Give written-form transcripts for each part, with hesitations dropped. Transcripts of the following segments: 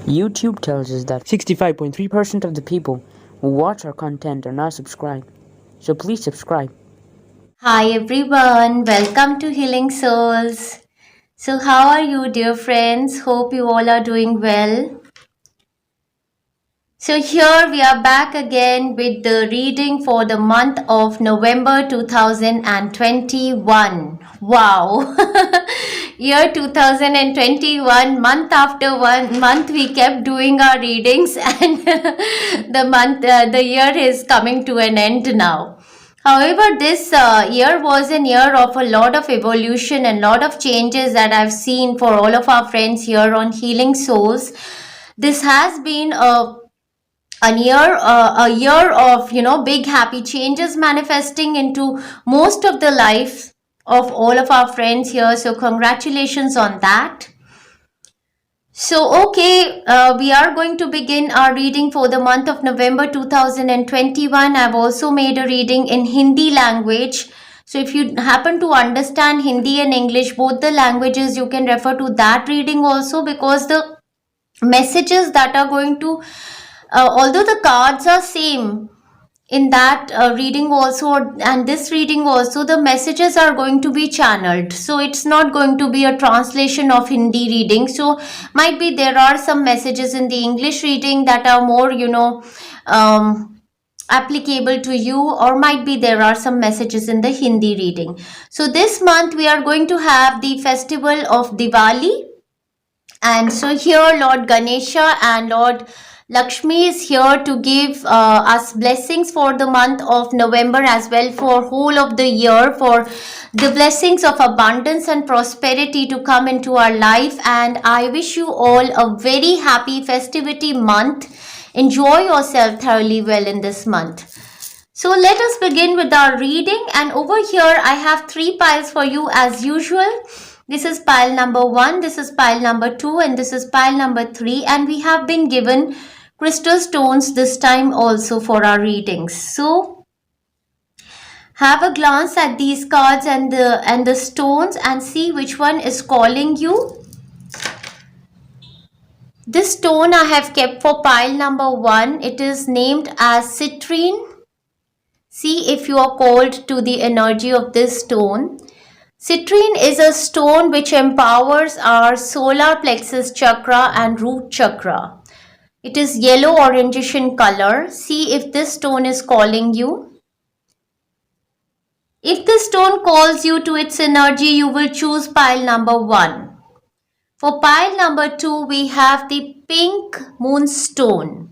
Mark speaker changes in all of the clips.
Speaker 1: YouTube tells us that 65.3% of the people who watch our content are not subscribed. So please subscribe.
Speaker 2: Hi everyone, welcome to Healing Souls. So how are you dear friends? Hope you all are doing well. So here we are back again with the reading for the month of November 2021. Wow. Year 2021, month after one month we kept doing our readings and the year is coming to an end now. However, this year was a year of a lot of evolution and lot of changes that I've seen for all of our friends here on Healing Souls. This has been a year of big happy changes manifesting into most of the life of all of our friends here. So congratulations on that. So okay, we are going to begin our reading for the month of November 2021. I've also made a reading in Hindi language. So if you happen to understand Hindi and English, both the languages, you can refer to that reading also, because the messages that are going to, although the cards are same in that reading also and this reading also, the messages are going to be channeled. So it's not going to be a translation of Hindi reading. So might be there are some messages in the English reading that are more applicable to you, or might be there are some messages in the Hindi reading. So this month we are going to have the festival of Diwali, and so here Lord Ganesha and Lord Lakshmi is here to give us blessings for the month of November as well, for whole of the year, for the blessings of abundance and prosperity to come into our life. And I wish you all a very happy festivity month. Enjoy yourself thoroughly well in this month. So let us begin with our reading, and over here I have 3 piles for you as usual. This is pile number 1, this is pile number 2, and this is pile number 3, and we have been given crystal stones this time also for our readings. So have a glance at these cards and the stones and see which one is calling you. This stone I have kept for pile number 1. It is named as Citrine. See if you are called to the energy of this stone. Citrine is a stone which empowers our Solar Plexus Chakra and Root Chakra. It is yellow orangish in color. See if this stone is calling you. If this stone calls you to its energy, you will choose pile number 1. For pile number 2, we have the pink Moonstone.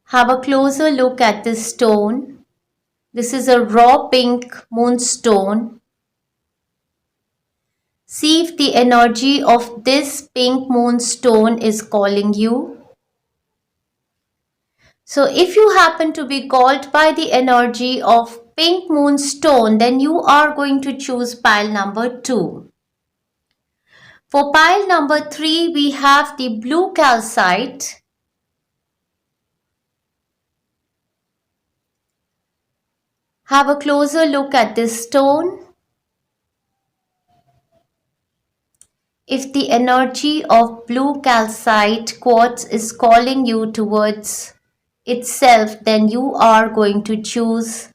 Speaker 2: Have a closer look at this stone. This is a raw pink Moonstone. See if the energy of this pink Moonstone is calling you. So if you happen to be called by the energy of pink Moonstone, then you are going to choose pile number 2. For pile number 3, we have the blue Calcite. Have a closer look at this stone. If the energy of blue calcite quartz is calling you towards itself, then you are going to choose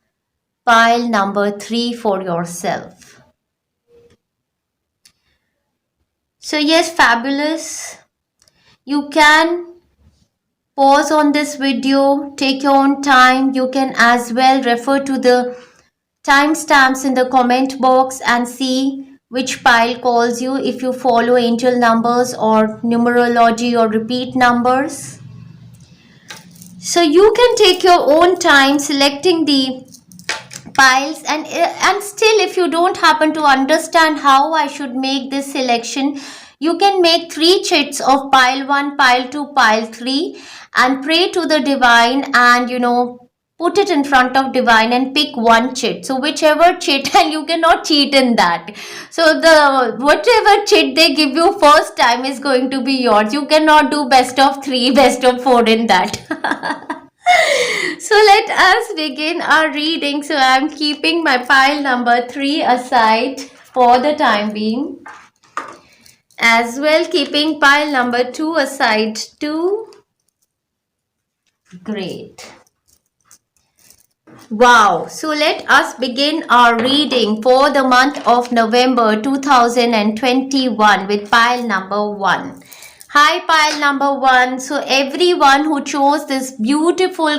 Speaker 2: pile number 3 for yourself. So yes, fabulous. You can pause on this video, take your own time. You can as well refer to the timestamps in the comment box and see which pile calls you, if you follow angel numbers or numerology or repeat numbers. So you can take your own time selecting the piles, and still if you don't happen to understand how I should make this selection, you can make 3 chits of pile 1, pile 2, pile 3 and pray to the divine and put it in front of divine and pick 1 chit. So whichever chit, and you cannot cheat in that. So the whatever chit they give you first time is going to be yours. You cannot do best of 3, best of 4 in that. So let us begin our reading. So I am keeping my pile number 3 aside for the time being. As well, keeping pile number 2 aside too. Great. Wow. So let us begin our reading for the month of November 2021 with pile number 1. Hi, pile number 1. So everyone who chose this beautiful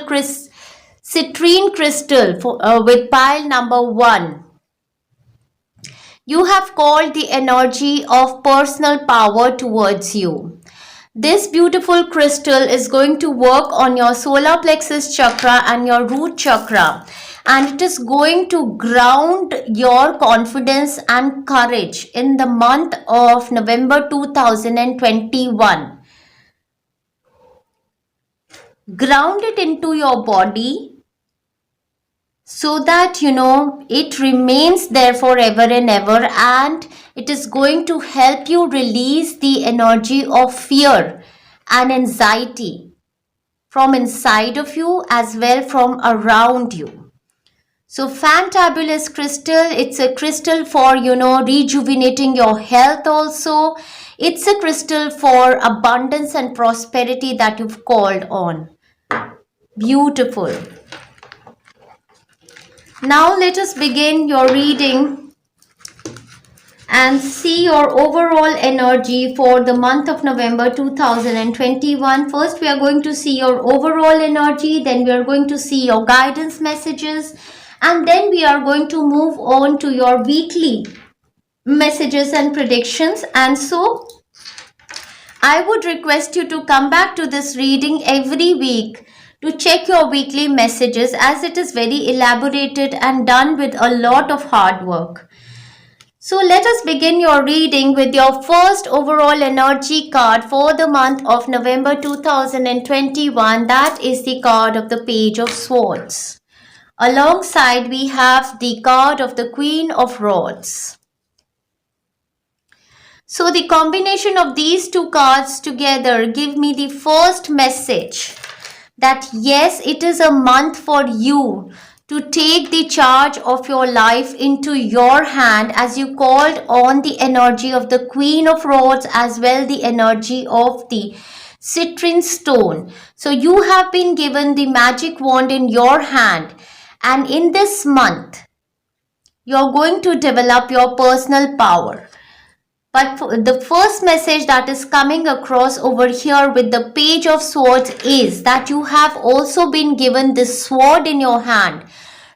Speaker 2: citrine crystal with pile number 1, you have called the energy of personal power towards you. This beautiful crystal is going to work on your Solar Plexus Chakra and your Root Chakra, and it is going to ground your confidence and courage in the month of November 2021. Ground it into your body so that it remains there forever and ever, and it is going to help you release the energy of fear and anxiety from inside of you as well from around you. So fantabulous crystal. It's a crystal for rejuvenating your health also. It's a crystal for abundance and prosperity that you've called on. Beautiful. Now let us begin your reading and see your overall energy for the month of November 2021. First, we are going to see your overall energy, then we are going to see your guidance messages, and then we are going to move on to your weekly messages and predictions. And so, I would request you to come back to this reading every week to check your weekly messages, as it is very elaborated and done with a lot of hard work. So let us begin your reading with your first overall energy card for the month of November 2021. That is the card of the Page of Swords. Alongside we have the card of the Queen of Rods. So the combination of these two cards together give me the first message that yes, it is a month for you to take the charge of your life into your hand, as you called on the energy of the Queen of Rods as well the energy of the Citrine stone. So you have been given the magic wand in your hand, and in this month you're going to develop your personal power. But the first message that is coming across over here with the Page of Swords is that you have also been given this sword in your hand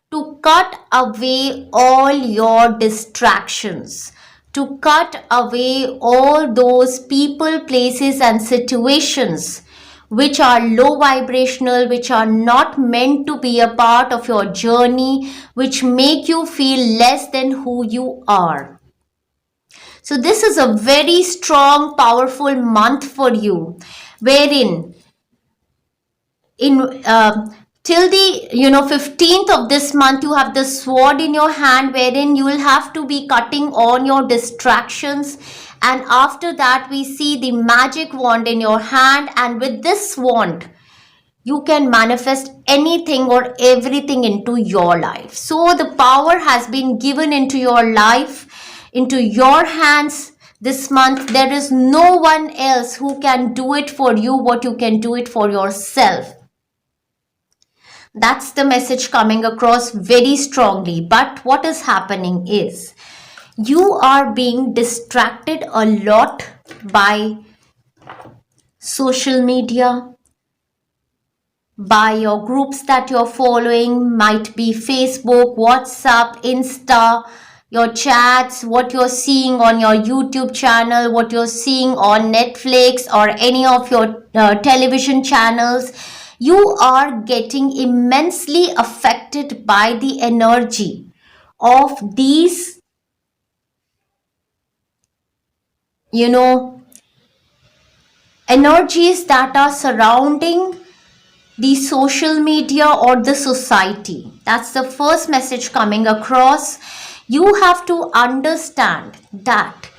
Speaker 2: to cut away all your distractions, to cut away all those people, places and situations which are low vibrational, which are not meant to be a part of your journey, which make you feel less than who you are. So this is a very strong, powerful month for you, wherein till the 15th of this month you have the sword in your hand, wherein you will have to be cutting on your distractions, and after that we see the magic wand in your hand, and with this wand you can manifest anything or everything into your life. So the power has been given into your life, into your hands this month. There is no one else who can do it for you what you can do it for yourself. That's the message coming across very strongly. But what is happening is you are being distracted a lot by social media, by your groups that you're following, might be Facebook, WhatsApp, Insta, your chats, what you're seeing on your YouTube channel, what you're seeing on Netflix or any of your television channels. You are getting immensely affected by the energy of these, energies that are surrounding the social media or the society. That's the first message coming across. You have to understand that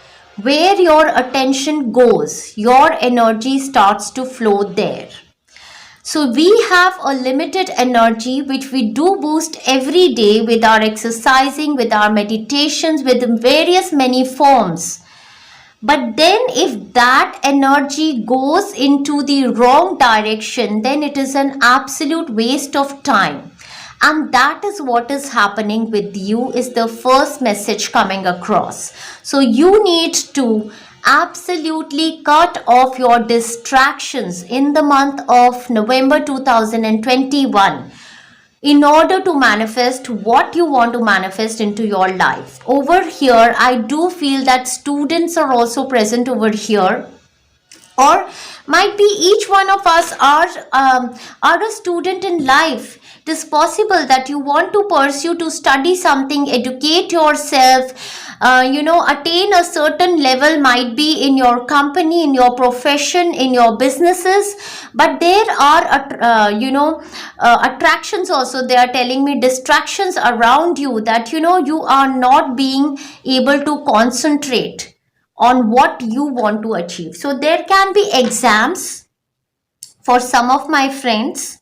Speaker 2: where your attention goes, your energy starts to flow there. So we have a limited energy which we do boost every day with our exercising, with our meditations, with various many forms. But then if that energy goes into the wrong direction, then it is an absolute waste of time. And that is what is happening with you, is the first message coming across. So you need to absolutely cut off your distractions in the month of November 2021 in order to manifest what you want to manifest into your life. Over here, I do feel that students are also present over here, or might be each one of us are a student in life. It is possible that you want to pursue to study something, educate yourself, attain a certain level, might be in your company, in your profession, in your businesses. But there are attractions also. They are telling me distractions around you, that you are not being able to concentrate on what you want to achieve. So there can be exams for some of my friends.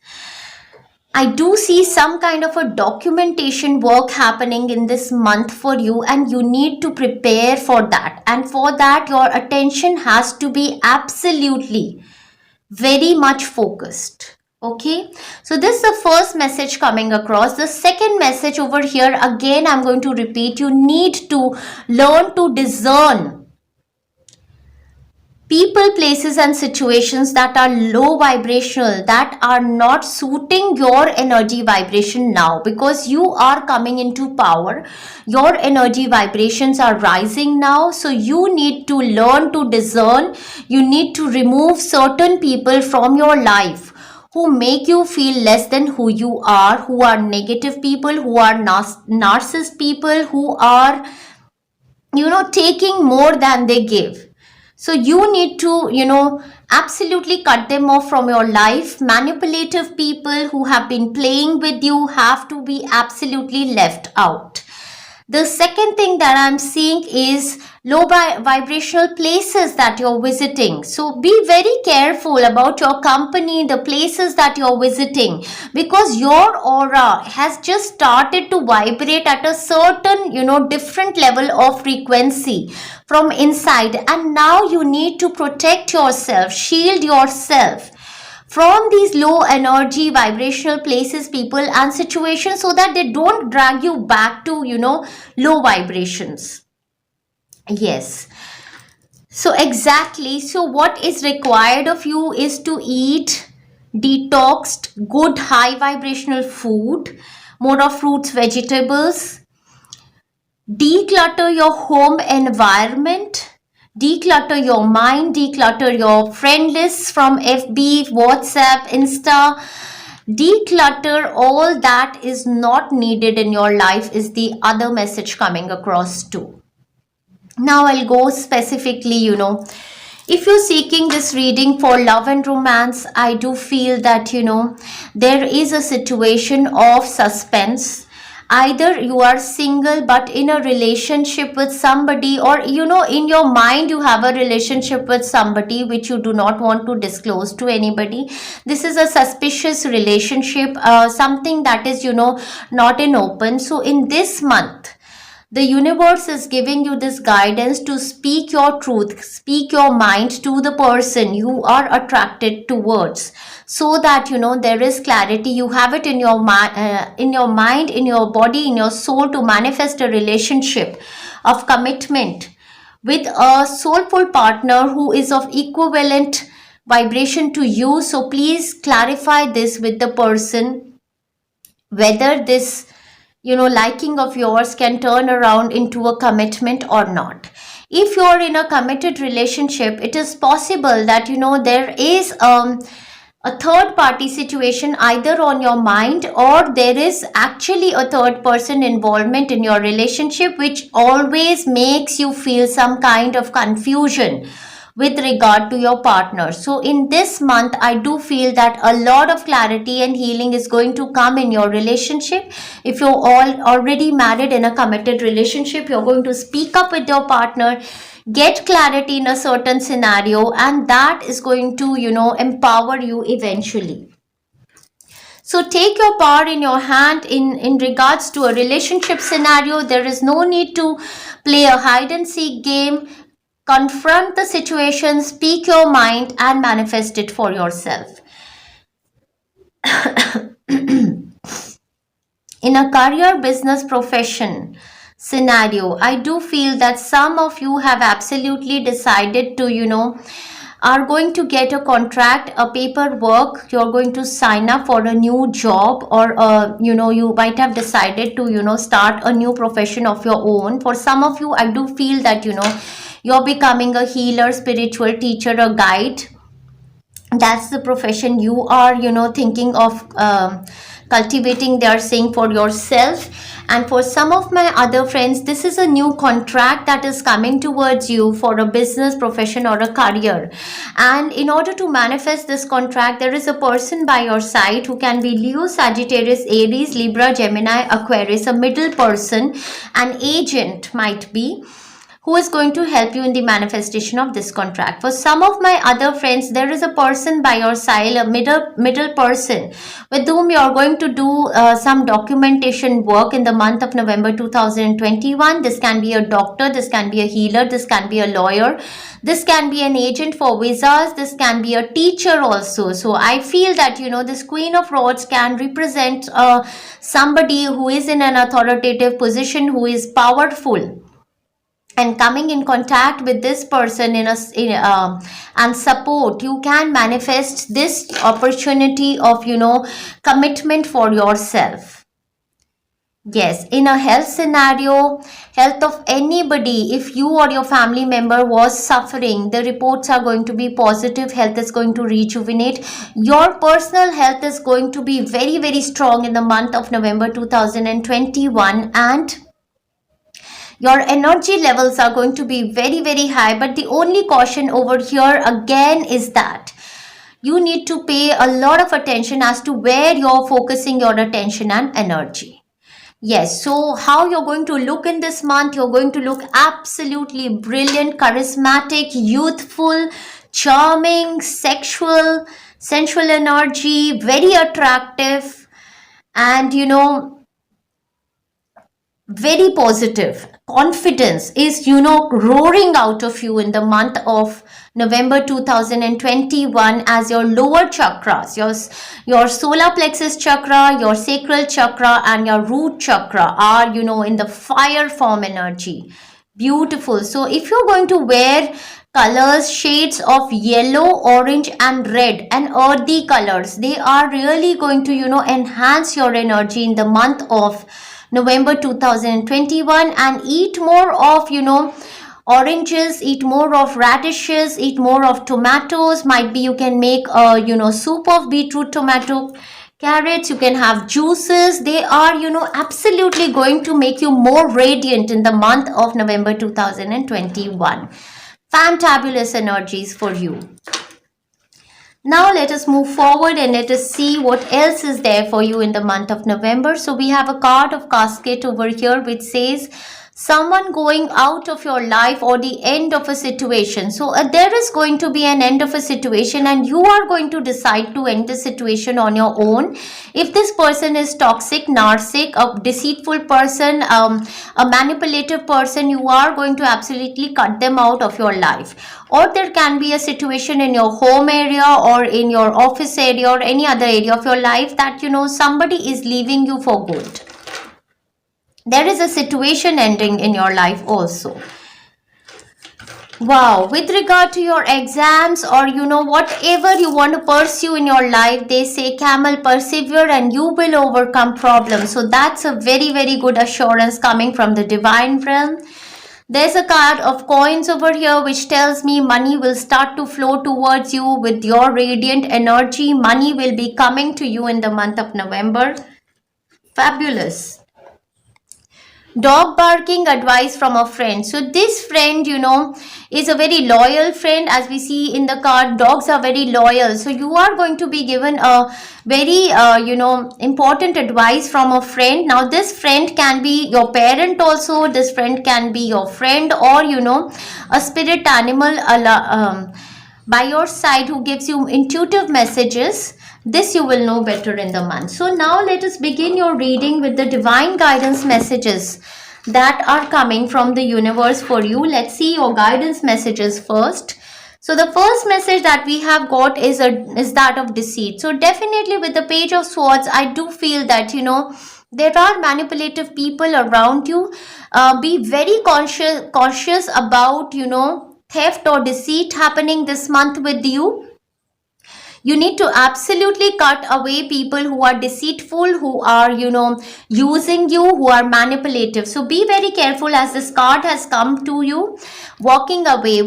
Speaker 2: I do see some kind of a documentation work happening in this month for you, and you need to prepare for that. And for that, your attention has to be absolutely very much focused. Okay, so this is the first message coming across. The second message over here, again, I'm going to repeat, you need to learn to discern people, places, and situations that are low vibrational, that are not suiting your energy vibration now, because you are coming into power. Your energy vibrations are rising now. So you need to learn to discern. You need to remove certain people from your life who make you feel less than who you are, who are negative people, who are narcissist people, who are, taking more than they give. So you need to, absolutely cut them off from your life. Manipulative people who have been playing with you have to be absolutely left out. The second thing that I'm seeing is low vibrational places that you're visiting. So be very careful about your company, the places that you're visiting, because your aura has just started to vibrate at a certain, different level of frequency from inside. And now you need to protect yourself, shield yourself from these low energy vibrational places, people, and situations, so that they don't drag you back to, low vibrations. Yes. So exactly. So what is required of you is to eat detoxed, good, high vibrational food, more of fruits, vegetables. Declutter your home environment. Declutter your mind, declutter your friend lists from FB, WhatsApp, Insta. Declutter all that is not needed in your life, is the other message coming across too. Now I'll go specifically, if you're seeking this reading for love and romance, I do feel that, there is a situation of suspense. Either you are single but in a relationship with somebody, or in your mind you have a relationship with somebody which you do not want to disclose to anybody. This is a suspicious relationship, something that is not in open. So in this month, the universe is giving you this guidance to speak your truth, speak your mind to the person you are attracted towards, so that there is clarity. You have it in your mind, in your body, in your soul, to manifest a relationship of commitment with a soulful partner who is of equivalent vibration to you. So please clarify this with the person, whether this liking of yours can turn around into a commitment or not. If you're in a committed relationship, it is possible that there is a third party situation either on your mind, or there is actually a third person involvement in your relationship, which always makes you feel some kind of confusion with regard to your partner. So in this month, I do feel that a lot of clarity and healing is going to come in your relationship. If you're all already married in a committed relationship, you're going to speak up with your partner, get clarity in a certain scenario, and that is going to empower you eventually. So take your power in your hand in regards to a relationship scenario. There is no need to play a hide and seek game. Confront the situation, speak your mind, and manifest it for yourself. In a career, business, profession scenario, I do feel that some of you have absolutely decided to, are going to get a contract, a paperwork, you're going to sign up for a new job, or you might have decided to start a new profession of your own. For some of you, I do feel that you're becoming a healer, spiritual teacher, a guide. That's the profession you are thinking of cultivating, they are saying, for yourself. And for some of my other friends, this is a new contract that is coming towards you for a business, profession, or a career. And in order to manifest this contract, there is a person by your side who can be Leo, Sagittarius, Aries, Libra, Gemini, Aquarius, a middle person, an agent might be, who is going to help you in the manifestation of this contract. For some of my other friends, there is a person by your side, a middle person, with whom you are going to do some documentation work in the month of November 2021. This can be a doctor, this can be a healer, this can be a lawyer, this can be an agent for visas, this can be a teacher also. So I feel that this Queen of Rods can represent somebody who is in an authoritative position, who is powerful, and coming in contact with this person and support, you can manifest this opportunity of commitment for yourself. Yes, in a health scenario, health of anybody, if you or your family member was suffering, the reports are going to be positive. Health is going to rejuvenate. Your personal health is going to be very, very strong in the month of November 2021, and your energy levels are going to be very, very high. But the only caution over here again is that you need to pay a lot of attention as to where you're focusing your attention and energy. Yes, so how you're going to look in this month? You're going to look absolutely brilliant, charismatic, youthful, charming, sexual, sensual energy, very attractive, and very positive. Confidence is roaring out of you in the month of November 2021, as your lower chakras, your solar plexus chakra, your sacral chakra, and your root chakra are in the fire form energy. Beautiful. So if you're going to wear colors, shades of yellow, orange, and red, and earthy colors, they are really going to enhance your energy in the month of November 2021. And eat more of oranges, eat more of radishes, eat more of tomatoes. Might be you can make a soup of beetroot, tomato, carrots. You can have juices. They are absolutely going to make you more radiant in the month of November 2021. Fantabulous energies for you. Now let us move forward and let us see what else is there for you in the month of November. So we have a card of casket over here which says someone going out of your life, or the end of a situation. So there is going to be an end of a situation, and you are going to decide to end the situation on your own. If this person is toxic, narcissic, a deceitful person, a manipulative person, you are going to absolutely cut them out of your life. Or there can be a situation in your home area or in your office area or any other area of your life that somebody is leaving you for good. There is a situation ending in your life also. Wow, with regard to your exams or whatever you want to pursue in your life, they say camel, persevere and you will overcome problems. So that's a very, very good assurance coming from the divine realm. There's a card of coins over here which tells me money will start to flow towards you with your radiant energy. Money will be coming to you in the month of November. Fabulous. Dog barking, advice from a friend. So this friend is a very loyal friend. As we see in the card, dogs are very loyal, so you are going to be given a very important advice from a friend. Now this friend can be your parent also, this friend can be your friend, or a spirit animal by your side who gives you intuitive messages. This you will know better in the month. So now let us begin your reading with the divine guidance messages that are coming from the universe for you. Let's see your guidance messages first. So the first message that we have got is that of deceit. So definitely with the Page of Swords, I do feel that, there are manipulative people around you. Be very cautious about, theft or deceit happening this month with you. You need to absolutely cut away people who are deceitful, who are, using you, who are manipulative. So be very careful, as this card has come to you. Walking away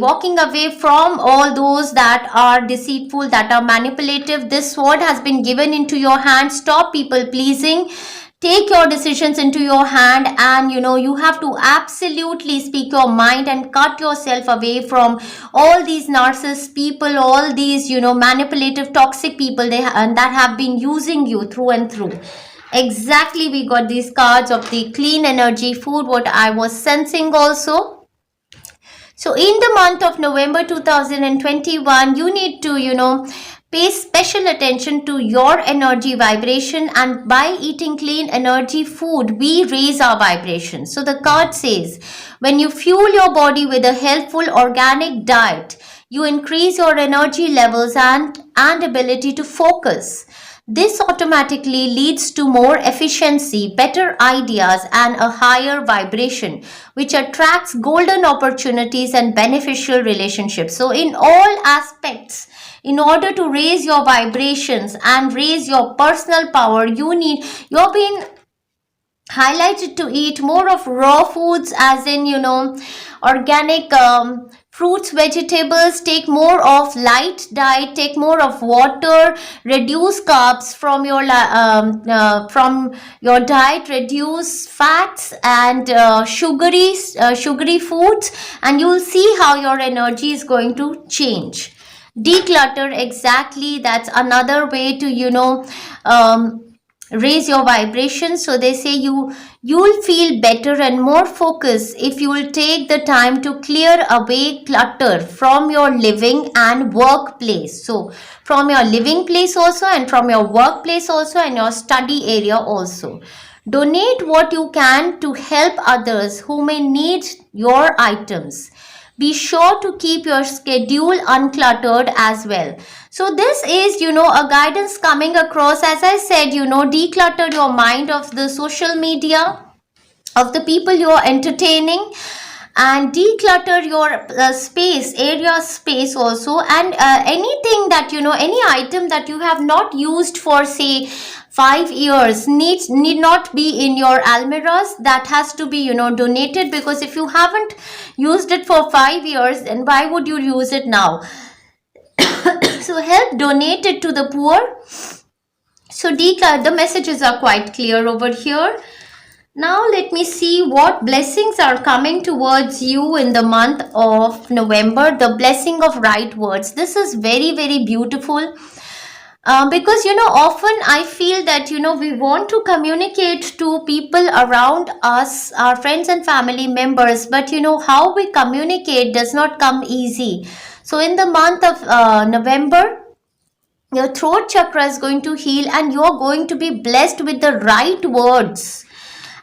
Speaker 2: from all those that are deceitful, that are manipulative. This sword has been given into your hand. Stop people pleasing. Take your decisions into your hand, and you have to absolutely speak your mind and cut yourself away from all these narcissist people, all these manipulative, toxic people that have been using you through and through. Exactly, we got these cards of the clean energy food, what I was sensing also. So in the month of November 2021, you need to pay special attention to your energy vibration, and by eating clean energy food, we raise our vibration. So the card says, when you fuel your body with a healthful organic diet, you increase your energy levels and ability to focus. This automatically leads to more efficiency, better ideas, and a higher vibration, which attracts golden opportunities and beneficial relationships. So in all aspects, in order to raise your vibrations and raise your personal power, you're being highlighted to eat more of raw foods, as in organic fruits, vegetables. Take more of light diet, take more of water, reduce carbs from your diet, reduce fats and sugary foods, and you'll see how your energy is going to change. Declutter, exactly, that's another way to raise your vibration. So they say you'll feel better and more focused if you will take the time to clear away clutter from your living and workplace. So from your living place also, and from your workplace also, and your study area also. Donate what you can to help others who may need your items. Be sure to keep your schedule uncluttered as well. So this is, a guidance coming across. As I said, declutter your mind of the social media, of the people you're entertaining, and declutter your space also, and anything that any item that you have not used for say 5 years need not be in your almirahs. That has to be donated, because if you haven't used it for 5 years, then why would you use it now? So help donate it to the poor. So the messages are quite clear over here. Now let me see what blessings are coming towards you in the month of November. The blessing of right words. This is very, very beautiful. Because often I feel that we want to communicate to people around us, our friends and family members, but how we communicate does not come easy. So in the month of November, your throat chakra is going to heal, and you're going to be blessed with the right words.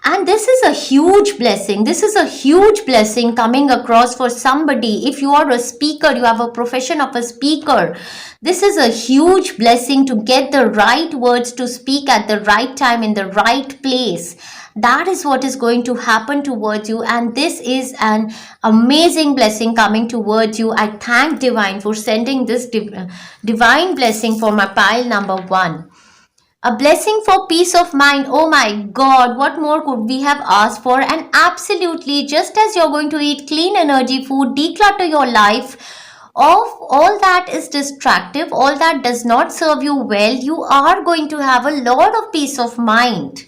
Speaker 2: And this is a huge blessing. This is a huge blessing coming across for somebody. If you are a speaker, you have a profession of a speaker, this is a huge blessing to get the right words to speak at the right time in the right place. That is what is going to happen towards you, and this is an amazing blessing coming towards you. I thank Divine for sending this divine blessing for my pile number 1. A blessing for peace of mind. Oh my God, what more could we have asked for? And absolutely, just as you're going to eat clean energy food, declutter your life of all that is destructive, all that does not serve you well, you are going to have a lot of peace of mind.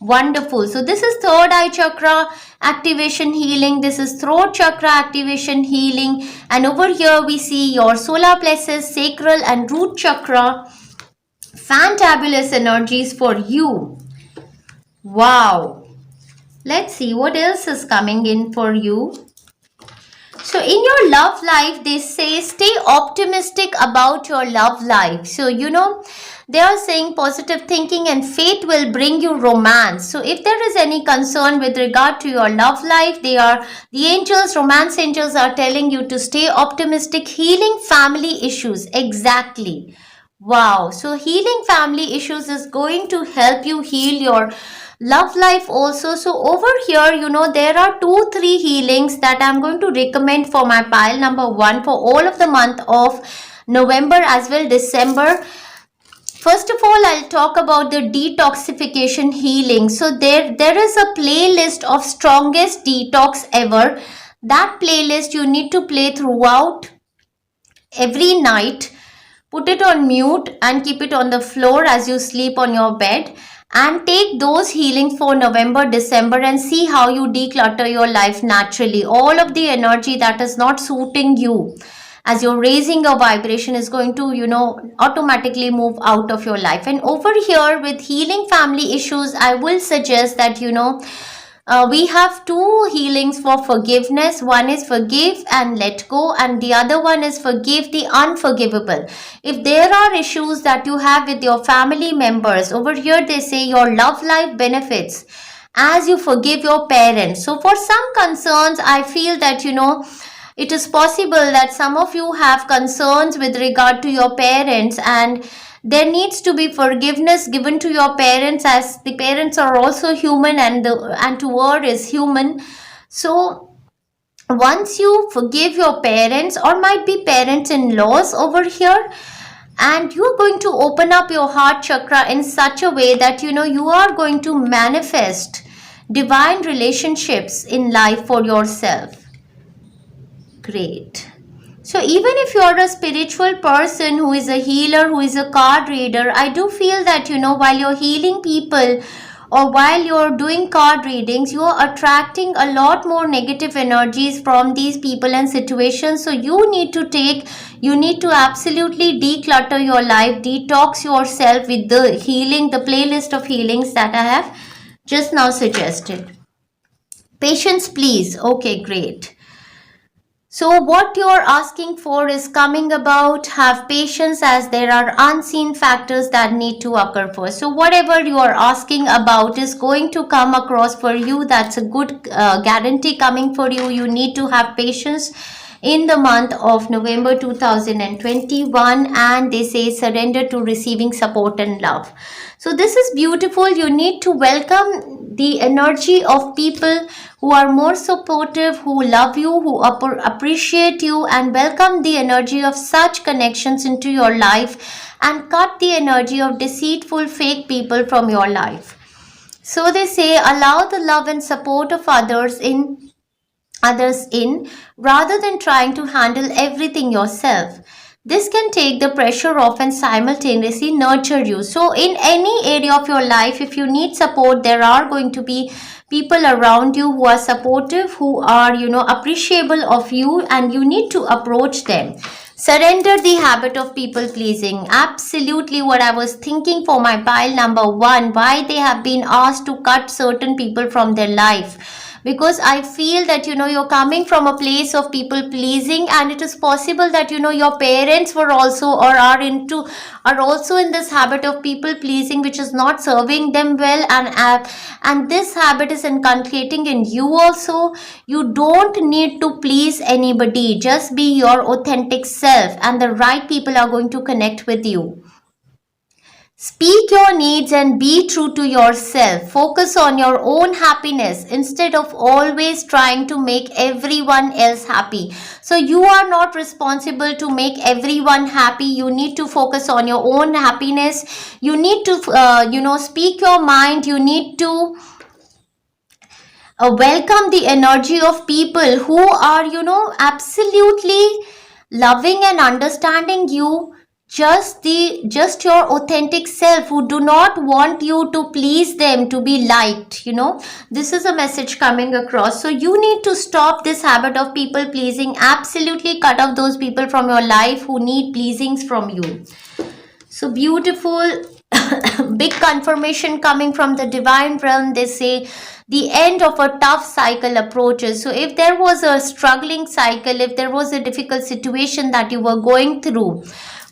Speaker 2: Wonderful. So this is Third Eye Chakra activation healing. This is Throat Chakra activation healing. And over here we see your Solar Plexus, Sacral and Root Chakra. Fantabulous energies for you. Wow. Let's see what else is coming in for you. So So in your love life, they say stay optimistic about your love life. So they are saying positive thinking and faith will bring you romance. So if there is any concern with regard to your love life, the angels, romance angels are telling you to stay optimistic. Healing family issues. Exactly. Wow. So healing family issues is going to help you heal your love life also. So over here, there are 2-3 healings that I'm going to recommend for my pile number 1 for all of the month of November as well December. First of all, I'll talk about the detoxification healing. So there is a playlist of strongest detox ever. That playlist you need to play throughout every night. Put it on mute and keep it on the floor as you sleep on your bed, and take those healings for November, December, and see how you declutter your life naturally. All of the energy that is not suiting you, as you're raising your vibration, is going to automatically move out of your life. And over here with healing family issues, I will suggest that we have 2 healings for forgiveness. One is forgive and let go, and the other one is forgive the unforgivable. If there are issues that you have with your family members, over here they say your love life benefits as you forgive your parents. So for some concerns, I feel that it is possible that some of you have concerns with regard to your parents, and there needs to be forgiveness given to your parents, as the parents are also human, and to word is human. So once you forgive your parents, or might be parents-in-laws over here, and you're going to open up your heart chakra in such a way that you are going to manifest divine relationships in life for yourself. Great. So even if you're a spiritual person who is a healer, who is a card reader, I do feel that while you're healing people or while you're doing card readings, you are attracting a lot more negative energies from these people and situations. So you need to absolutely declutter your life, detox yourself with the playlist of healings that I have just now suggested. Patience, please. Okay, great. So what you're asking for is coming about. Have patience, as there are unseen factors that need to occur first. So whatever you are asking about is going to come across for you. That's a good guarantee coming for you. You need to have patience in the month of November 2021, and they say surrender to receiving support and love. So this is beautiful. You need to welcome the energy of people who are more supportive, who love you, who appreciate you, and welcome the energy of such connections into your life, and cut the energy of deceitful fake people from your life. So they say allow the love and support of others in rather than trying to handle everything yourself. This can take the pressure off and simultaneously nurture you. So in any area of your life, if you need support, there are going to be people around you who are supportive, who are appreciable of you, and you need to approach them. Surrender the habit of people pleasing. Absolutely what I was thinking for my pile number 1, why they have been asked to cut certain people from their life. Because I feel that you're coming from a place of people pleasing, and it is possible that your parents were also or are also in this habit of people pleasing, which is not serving them well, and this habit is inculcating in you also. You don't need to please anybody. Just be your authentic self, and the right people are going to connect with you. Speak your needs and be true to yourself. Focus on your own happiness instead of always trying to make everyone else happy. So you are not responsible to make everyone happy. You need to focus on your own happiness. You need to, speak your mind. You need to welcome the energy of people who are, absolutely loving and understanding you. Just your authentic self, who do not want you to please them, to be liked. This is a message coming across. So you need to stop this habit of people pleasing. Absolutely cut off those people from your life who need pleasings from you. So beautiful. big confirmation coming from the divine realm. They say the end of a tough cycle approaches. So if there was a struggling cycle, if there was a difficult situation that you were going through,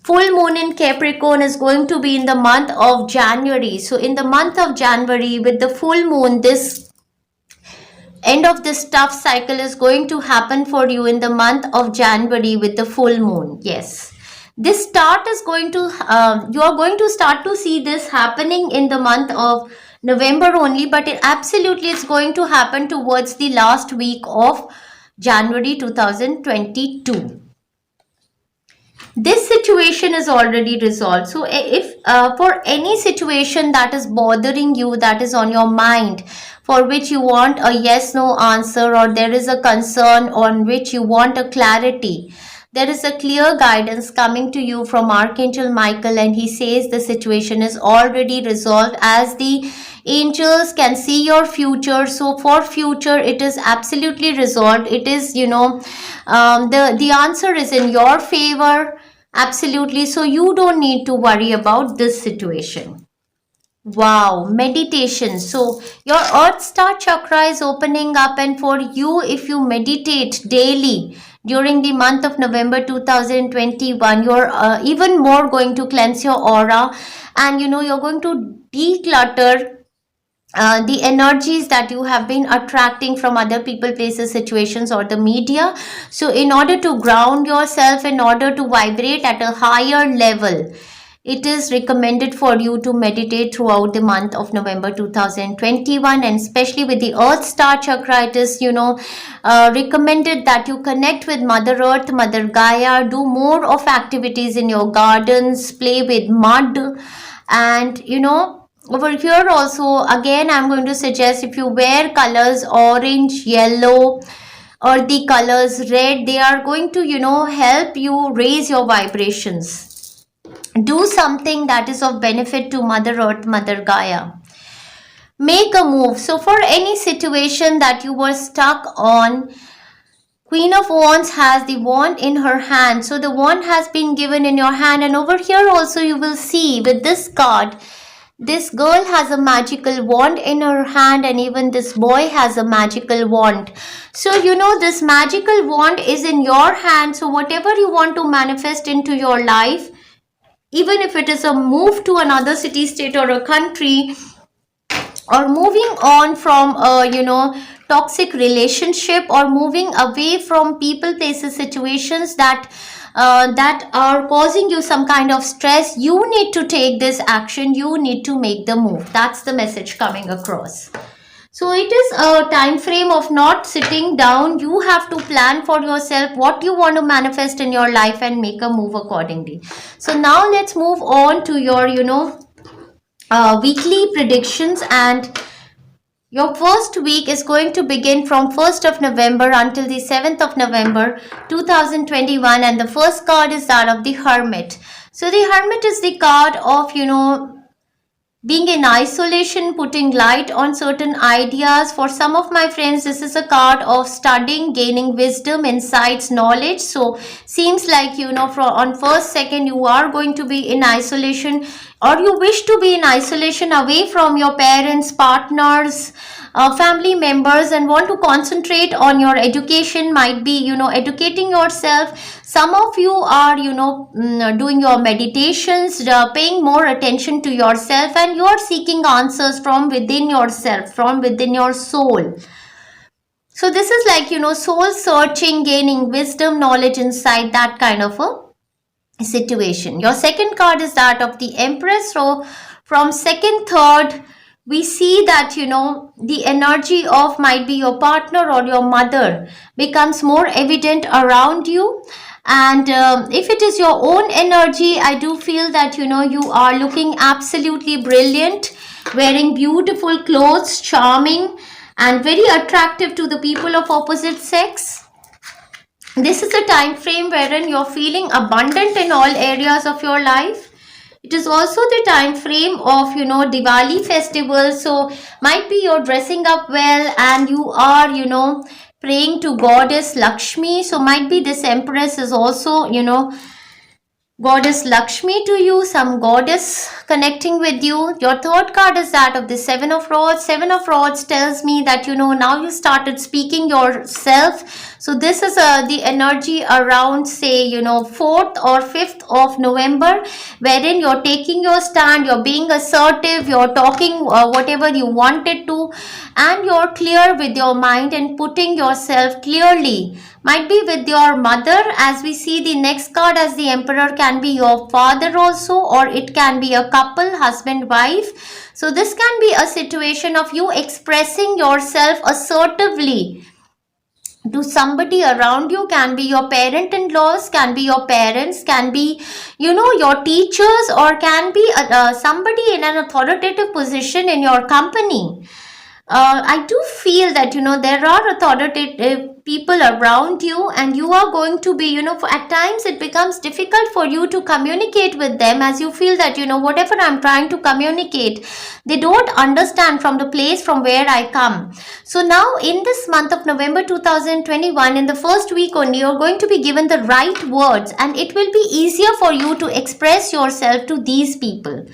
Speaker 2: full moon in Capricorn is going to be in the month of January. So in the month of January with the full moon, this end of this tough cycle is going to happen for you in the month of January with the full moon. Yes, this start is going to you are going to start to see this happening in the month of November only, but it absolutely is going to happen towards the last week of January 2022. This situation is already resolved. So if for any situation that is bothering you, that is on your mind, for which you want a yes no answer, or there is a concern on which you want a clarity, there is a clear guidance coming to you from Archangel Michael, and he says the situation is already resolved, as the angels can see your future. So for future it is absolutely resolved. It is, the answer is in your favor, absolutely. So you don't need to worry about this situation. Wow, meditation. So your Earth Star Chakra is opening up, and for you, if you meditate daily during the month of November 2021, you're even more going to cleanse your aura, and you're going to declutter the energies that you have been attracting from other people, places, situations, or the media. So in order to ground yourself, in order to vibrate at a higher level, it is recommended for you to meditate throughout the month of November 2021, and especially with the Earth Star Chakra, it is recommended that you connect with Mother Earth, Mother Gaia, do more of activities in your gardens, play with mud, and over here also, again, I'm going to suggest, if you wear colors orange, yellow, or the colors red, they are going to help you raise your vibrations. Do something that is of benefit to Mother Earth, Mother Gaia. Make a move. So for any situation that you were stuck on, Queen of Wands has the wand in her hand. So the wand has been given in your hand, and over here also you will see with this card, this girl has a magical wand in her hand, and even this boy has a magical wand. So this magical wand is in your hand. So whatever you want to manifest into your life, even if it is a move to another city, state, or a country, or moving on from a toxic relationship, or moving away from people, places, situations that are causing you some kind of stress, you need to take this action. You need to make the move. That's the message coming across. So it is a time frame of not sitting down. You have to plan for yourself what you want to manifest in your life and make a move accordingly. So now let's move on to your weekly predictions, and your first week is going to begin from 1st of November until the 7th of November 2021, and the first card is that of the Hermit. So the Hermit is the card of being in isolation, putting light on certain ideas. For some of my friends, this is a card of studying, gaining wisdom, insights, knowledge. So seems like on first, second, you are going to be in isolation, or you wish to be in isolation, away from your parents, partners, family members, and want to concentrate on your education. Might be educating yourself. Some of you are doing your meditations, paying more attention to yourself, and you are seeking answers from within yourself, from within your soul. So this is like soul searching, gaining wisdom, knowledge, insight, that kind of a situation. Your second card is that of the Empress. So from second, third, we see that the energy of might be your partner or your mother becomes more evident around you. And if it is your own energy, I do feel that you are looking absolutely brilliant, wearing beautiful clothes, charming and very attractive to the people of opposite sex. This is a time frame wherein you're feeling abundant in all areas of your life. It is also the time frame of Diwali festival. So might be you're dressing up well and you are praying to Goddess Lakshmi. So might be this Empress is also Goddess Lakshmi to you, some goddess connecting with you. Your third card is that of the Seven of Rods. Seven of Rods tells me that, now you started speaking yourself. So this is the energy around, say, 4th or 5th of November, wherein you're taking your stand, you're being assertive, you're talking whatever you wanted to, and you're clear with your mind and putting yourself clearly. Might be with your mother, as we see the next card as the Emperor, can be your father also, or it can be a couple, husband, wife. So this can be a situation of you expressing yourself assertively to somebody around you. Can be your parent-in-laws, can be your parents, can be your teachers, or can be somebody in an authoritative position in your company. I do feel that there are authoritative people around you, and you are going to be at times it becomes difficult for you to communicate with them, as you feel that whatever I'm trying to communicate, they don't understand from the place from where I come. So now in this month of November 2021, in the first week only, you're going to be given the right words, and it will be easier for you to express yourself to these people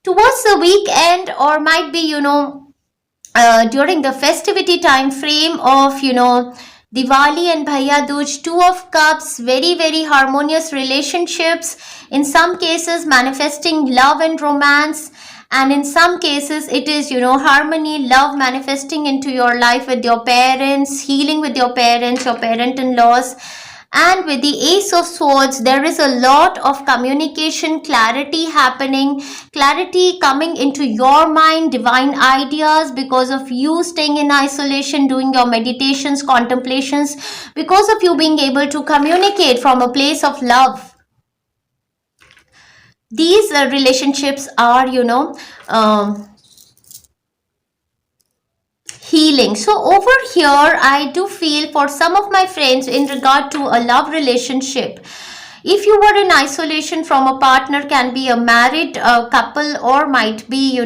Speaker 2: towards the weekend, or might be during the festivity time frame of Diwali and Bhaiya Dooj. Two of Cups, very, very harmonious relationships, in some cases manifesting love and romance, and in some cases it is harmony, love manifesting into your life with your parents, healing with your parents, your parent-in-laws. And with the Ace of Swords, there is a lot of communication, clarity happening, clarity coming into your mind, divine ideas, because of you staying in isolation, doing your meditations, contemplations, because of you being able to communicate from a place of love. These relationships are, healing. So over here, I do feel for some of my friends in regard to a love relationship, if you were in isolation from a partner, can be a married couple, or might be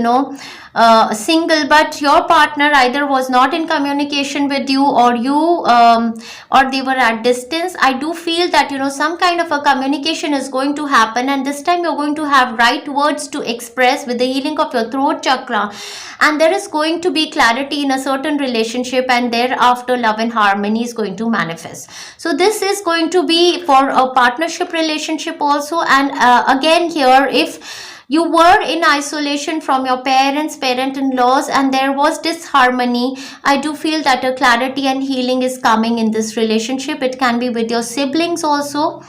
Speaker 2: single, but your partner either was not in communication with you, or or they were at distance. I do feel that some kind of a communication is going to happen, and this time you're going to have right words to express with the healing of your throat chakra, and there is going to be clarity in a certain relationship, and thereafter love and harmony is going to manifest. So this is going to be for a partnership relationship also. And again here, if you were in isolation from your parents, parent-in-laws, and there was disharmony, I do feel that a clarity and healing is coming in this relationship. It can be with your siblings also.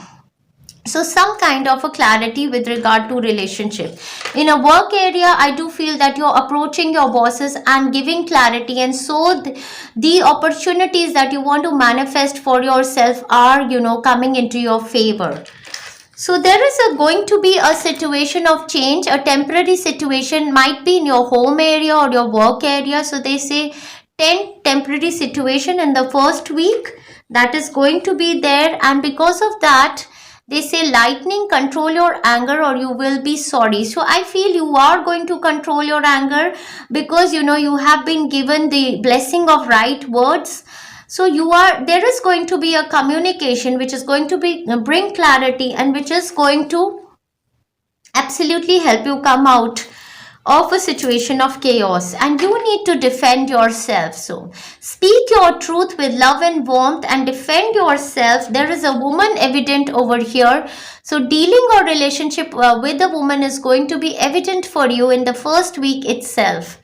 Speaker 2: So some kind of a clarity with regard to relationship. In a work area, I do feel that you're approaching your bosses and giving clarity, and so the opportunities that you want to manifest for yourself are coming into your favor. So there is going to be a situation of change, a temporary situation, might be in your home area or your work area. So they say 10 temporary situation in the first week that is going to be there, and because of that, they say lightning, control your anger or you will be sorry. So I feel you are going to control your anger, because you have been given the blessing of right words. So there is going to be a communication which is going to bring clarity, and which is going to absolutely help you come out of a situation of chaos, and you need to defend yourself. So speak your truth with love and warmth and defend yourself. There is a woman evident over here. So dealing or relationship with a woman is going to be evident for you in the first week itself.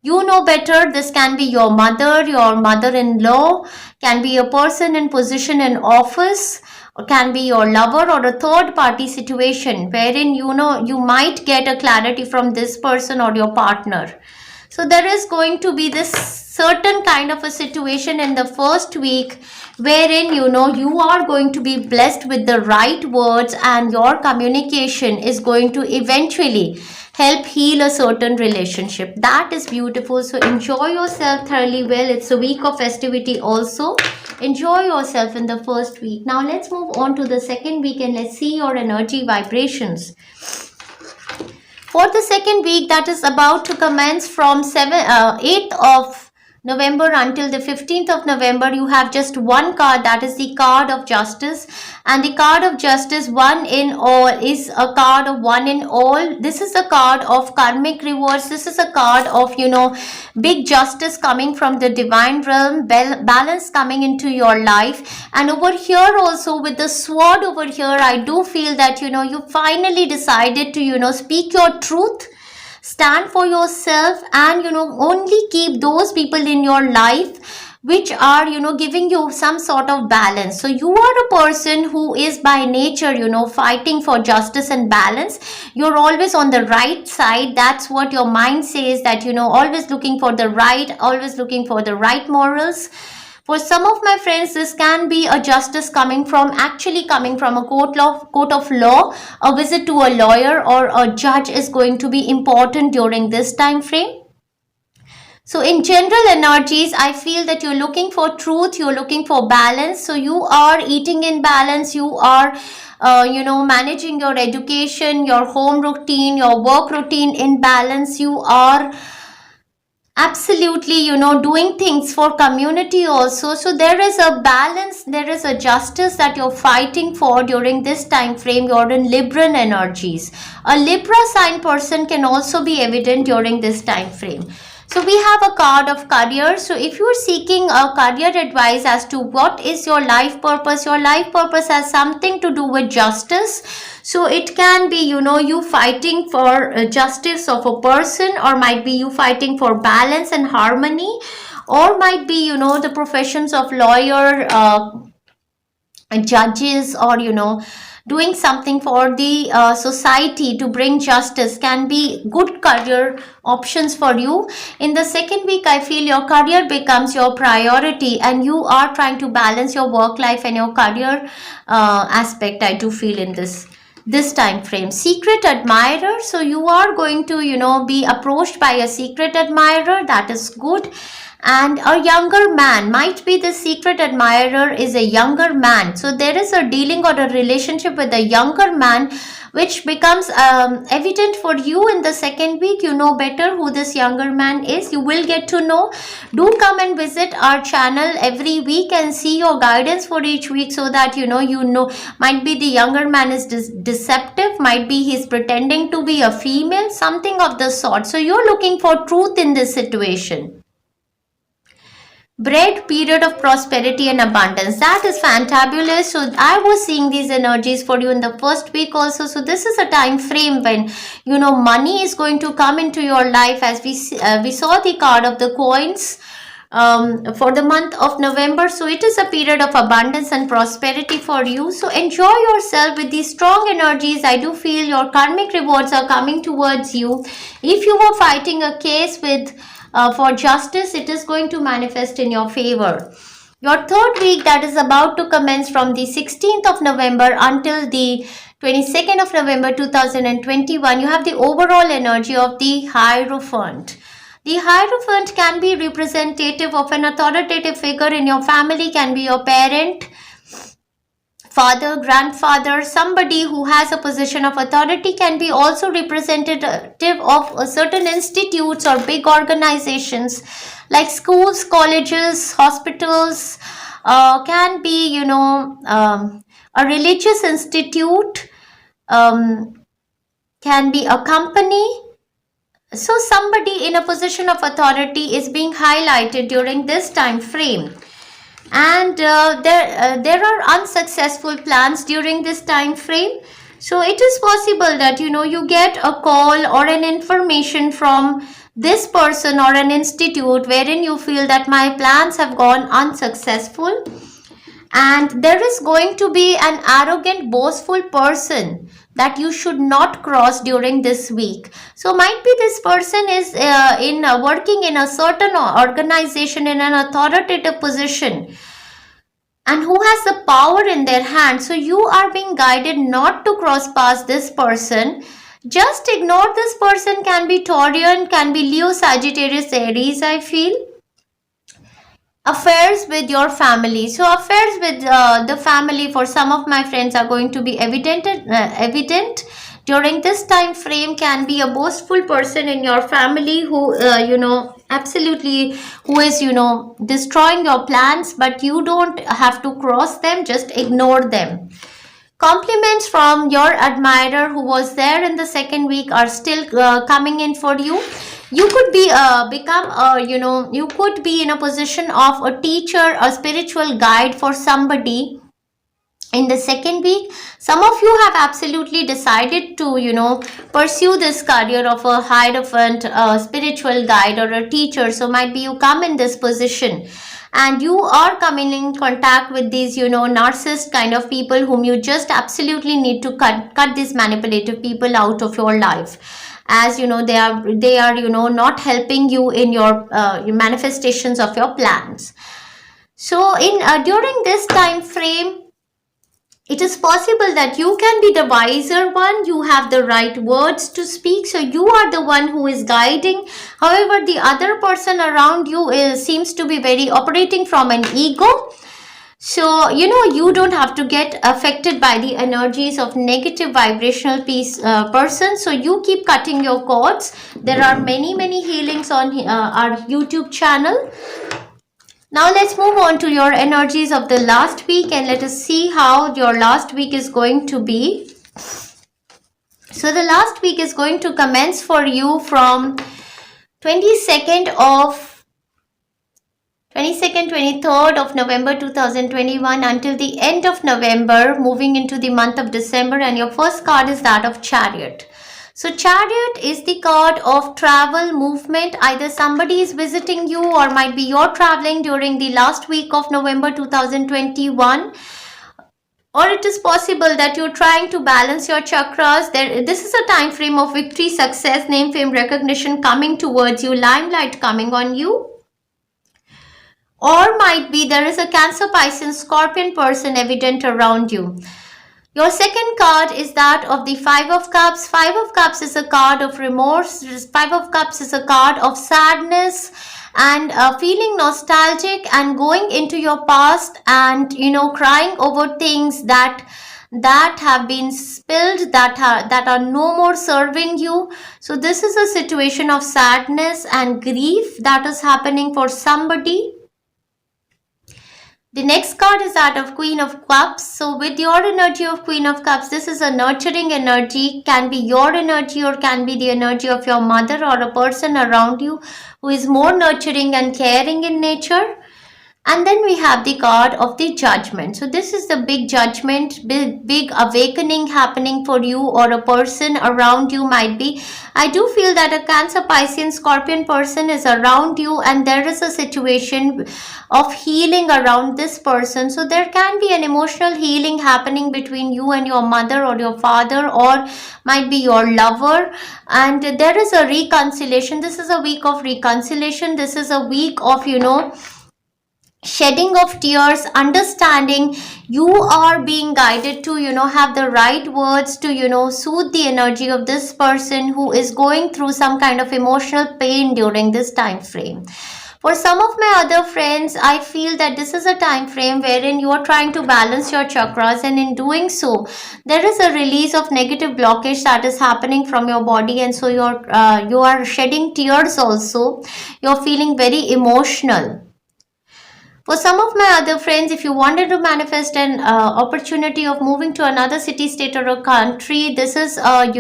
Speaker 2: You know better. This can be your mother-in-law, can be a person in position in office, or can be your lover, or a third party situation wherein you might get a clarity from this person or your partner. So there is going to be this certain kind of a situation in the first week wherein you are going to be blessed with the right words, and your communication is going to eventually help heal a certain relationship. That is beautiful. So enjoy yourself thoroughly well. It's a week of festivity also. Enjoy yourself in the first week. Now let's move on to the second week, and let's see your energy vibrations. For the second week, that is about to commence from 8th of November until the 15th of November, you have just one card, that is the card of justice. And the card of justice, one in all, is a card of one in all. This is a card of karmic rewards. This is a card of, big justice coming from the divine realm, balance coming into your life. And over here also, with the sword over here, I do feel that, you finally decided to, speak your truth, stand for yourself, and only keep those people in your life which are giving you some sort of balance. So you are a person who is by nature fighting for justice and balance. You're always on the right side. That's what your mind says, that always looking for the right, always looking for the right morals. For some of my friends, this can be a justice coming from a court of law. A visit to a lawyer or a judge is going to be important during this time frame. So in general energies, I feel that you're looking for truth, you're looking for balance. So you are eating in balance, you are managing your education, your home routine, your work routine in balance. You are absolutely doing things for community also. So there is a balance, there is a justice that you're fighting for during this time frame. You're in Libran energies. A Libra sign person can also be evident during this time frame. So we have a card of career. So if you're seeking a career advice as to what is your life purpose has something to do with justice. So it can be, you fighting for justice of a person, or might be you fighting for balance and harmony, or might be, the professions of lawyer, judges, or, doing something for the society to bring justice can be good career options for you. In the second week, I feel your career becomes your priority and you are trying to balance your work life and your career aspect. I do feel in this time frame. Secret admirer. So you are going to, be approached by a secret admirer. That is good. And a younger man, might be the secret admirer is a younger man. So there is a dealing or a relationship with a younger man, which becomes evident for you in the second week. You know better who this younger man is. You will get to know. Do come and visit our channel every week and see your guidance for each week, so that you know might be the younger man is deceptive, might be he's pretending to be a female, something of the sort. So you're looking for truth in this situation. Bread, period of prosperity and abundance. That is fantabulous. So I was seeing these energies for you in the first week also. So this is a time frame when money is going to come into your life, as we saw the card of the coins for the month of November. So it is a period of abundance and prosperity for you. So enjoy yourself with these strong energies. I do feel your karmic rewards are coming towards you. If you were fighting a case with for justice, it is going to manifest in your favor. Your third week, that is about to commence from the 16th of November until the 22nd of November 2021, you have the overall energy of the Hierophant. The Hierophant can be representative of an authoritative figure in your family, can be your parent, father, grandfather, somebody who has a position of authority, can be also representative of certain institutes or big organizations like schools, colleges, hospitals, can be, a religious institute, can be a company. So somebody in a position of authority is being highlighted during this time frame. And there are unsuccessful plans during this time frame. So it is possible that you get a call or an information from this person or an institute wherein you feel that my plans have gone unsuccessful, and there is going to be an arrogant, boastful person that you should not cross during this week. So might be this person is working in a certain organization in an authoritative position and who has the power in their hand. So you are being guided not to cross past this person. Just ignore this person. Can be Taurian, can be Leo, Sagittarius, Aries, I feel. Affairs with your family. So affairs with the family for some of my friends are going to be evident during this time frame. Can be a boastful person in your family who absolutely, who is, destroying your plans, but you don't have to cross them, just ignore them. Compliments from your admirer who was there in the second week are still coming in for you. You could be you could be in a position of a teacher, a spiritual guide for somebody in the second week. Some of you have absolutely decided to pursue this career of a hierophant, a spiritual guide or a teacher. So might be you come in this position and you are coming in contact with these narcissist kind of people whom you just absolutely need to cut these manipulative people out of your life, as they are not helping you in your manifestations of your plans. So in during this time frame, it is possible that you can be the wiser one, you have the right words to speak, so you are the one who is guiding. However, the other person around you seems to be very operating from an ego. So, you don't have to get affected by the energies of negative vibrational person. So, you keep cutting your cords. There are many healings on our YouTube channel. Now let's move on to your energies of the last week and let us see how your last week is going to be. So the last week is going to commence for you from 23rd, 23rd of November 2021 until the end of November, moving into the month of December, and your first card is that of Chariot. So Chariot is the card of travel, movement. Either somebody is visiting you or might be you're traveling during the last week of November 2021. Or it is possible that you're trying to balance your chakras. This is a time frame of victory, success, name, fame, recognition coming towards you, limelight coming on you. Or might be there is a Cancer, Pisces, Scorpion person evident around you. Your second card is that of the Five of Cups. Five of Cups is a card of remorse. Five of Cups is a card of sadness and feeling nostalgic and going into your past and crying over things that have been spilled, that are no more serving you. So this is a situation of sadness and grief that is happening for somebody. The next card is that of Queen of Cups. So with your energy of Queen of Cups, this is a nurturing energy, can be your energy or can be the energy of your mother or a person around you who is more nurturing and caring in nature. And then we have the card of the Judgment. So this is the big judgment, big awakening happening for you or a person around you might be. I do feel that a Cancer, Pisces, Scorpion person is around you and there is a situation of healing around this person. So there can be an emotional healing happening between you and your mother or your father or might be your lover. And there is a reconciliation. This is a week of reconciliation. This is a week of, shedding of tears, understanding you are being guided to have the right words to soothe the energy of this person who is going through some kind of emotional pain during this time frame. For some of my other friends, I feel that this is a time frame wherein you are trying to balance your chakras, and in doing so there is a release of negative blockage that is happening from your body, and so you are shedding tears also. You're feeling very emotional. For some of my other friends, if you wanted to manifest an opportunity of moving to another city, state or a country, this is a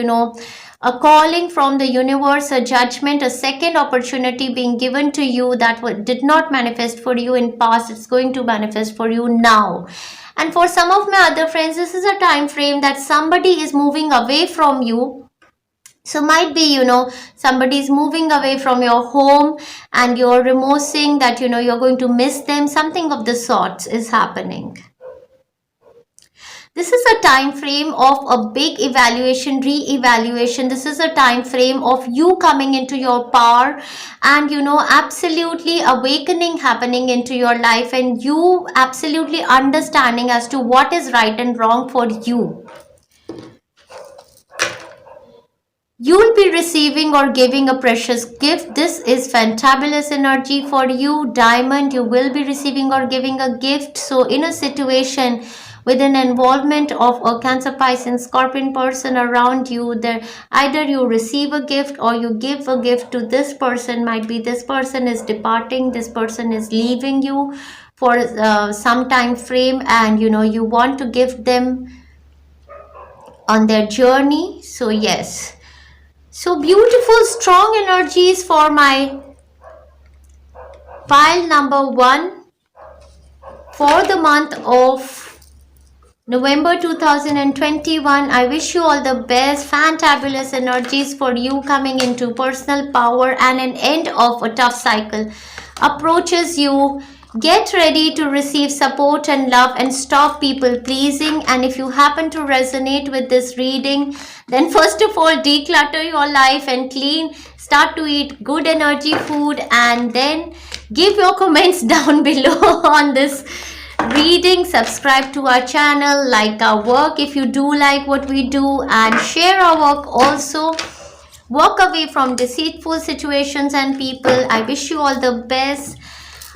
Speaker 2: calling from the universe, a judgment, a second opportunity being given to you that did not manifest for you in past. It's going to manifest for you now. And for some of my other friends, this is a time frame that somebody is moving away from you. So might be, somebody is moving away from your home and you're remorsing that, you're going to miss them. Something of the sorts is happening. This is a time frame of a big evaluation, re-evaluation. This is a time frame of you coming into your power and, absolutely awakening happening into your life and you absolutely understanding as to what is right and wrong for you. You will be receiving or giving a precious gift. This is fantabulous energy for you. Diamond, you will be receiving or giving a gift. So in a situation with an involvement of a Cancer, Pisces, Scorpion person around you. There, either you receive a gift or you give a gift to this person. Might be this person is departing, this person is leaving you for some time frame, and you want to give them on their journey. So yes, so beautiful, strong energies for my pile number 1 for the month of November 2021. I wish you all the best, fantabulous energies for you coming into personal power, and an end of a tough cycle approaches you. Get ready to receive support and love and stop people pleasing. And if you happen to resonate with this reading, then first of all, declutter your life and clean. Start to eat good energy food, and then give your comments down below on this reading. Subscribe to our channel, like our work if you do like what we do, and share our work also. Walk away from deceitful situations and people. I wish you all the best.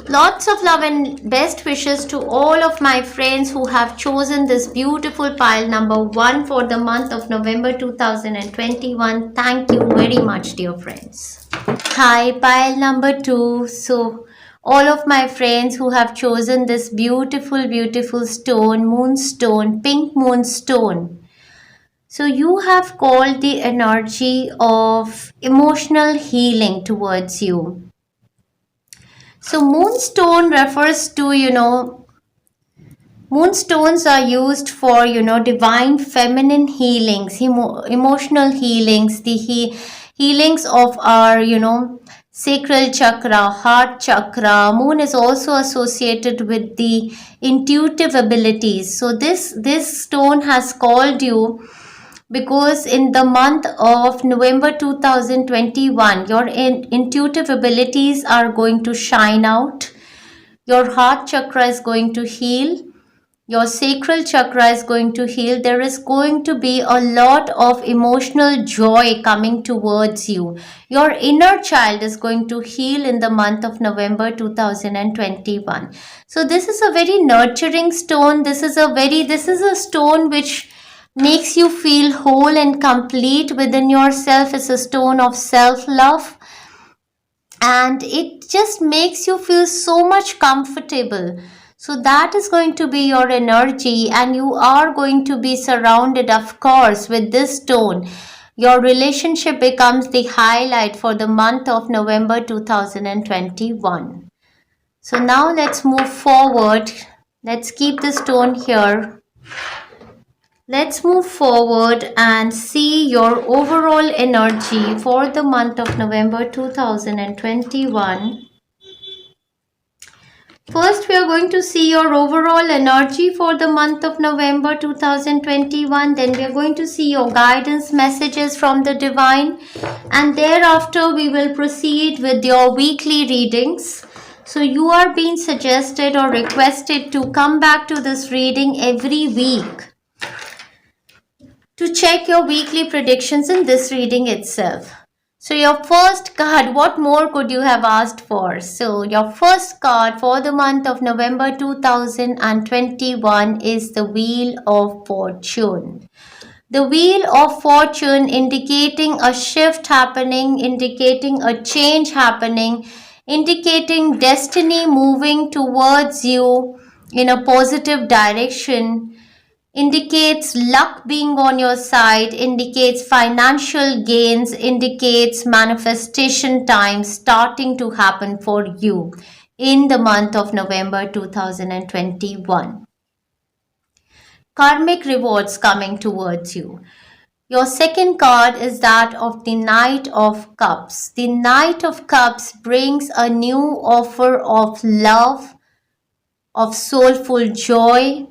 Speaker 2: Lots of love and best wishes to all of my friends who have chosen this beautiful pile number 1 for the month of November 2021. Thank you very much, dear friends. Hi, pile number 2. So all of my friends who have chosen this beautiful stone, Moonstone, pink Moonstone. So you have called the energy of emotional healing towards you. So Moonstone refers to, moonstones are used for, divine feminine healings, emotional healings, the healings of our, Sacral Chakra, Heart Chakra. Moon is also associated with the intuitive abilities. So this stone has called you because in the month of November 2021, your intuitive abilities are going to shine out. Your Heart Chakra is going to heal. Your Sacral Chakra is going to heal. There is going to be a lot of emotional joy coming towards you. Your inner child is going to heal in the month of November 2021. So this is a very nurturing stone. This is a stone which makes you feel whole and complete within yourself. It's a stone of self-love, and it just makes you feel so much comfortable. So that is going to be your energy, and you are going to be surrounded, of course, with this stone. Your relationship becomes the highlight for the month of November 2021. So now let's move forward. Let's keep the stone here. Let's move forward and see your overall energy for the month of November 2021. First, we are going to see your overall energy for the month of November 2021. Then we are going to see your guidance messages from the divine. And thereafter, we will proceed with your weekly readings. So you are being suggested or requested to come back to this reading every week to check your weekly predictions in this reading itself. So your first card, what more could you have asked for? So your first card for the month of November 2021 is the Wheel of Fortune. The Wheel of Fortune indicating a shift happening, indicating a change happening, indicating destiny moving towards you in a positive direction, indicates luck being on your side, indicates financial gains, indicates manifestation time starting to happen for you in the month of November 2021. Karmic rewards coming towards you. Your second card is that of the Knight of Cups. The Knight of Cups brings a new offer of love, of soulful joy,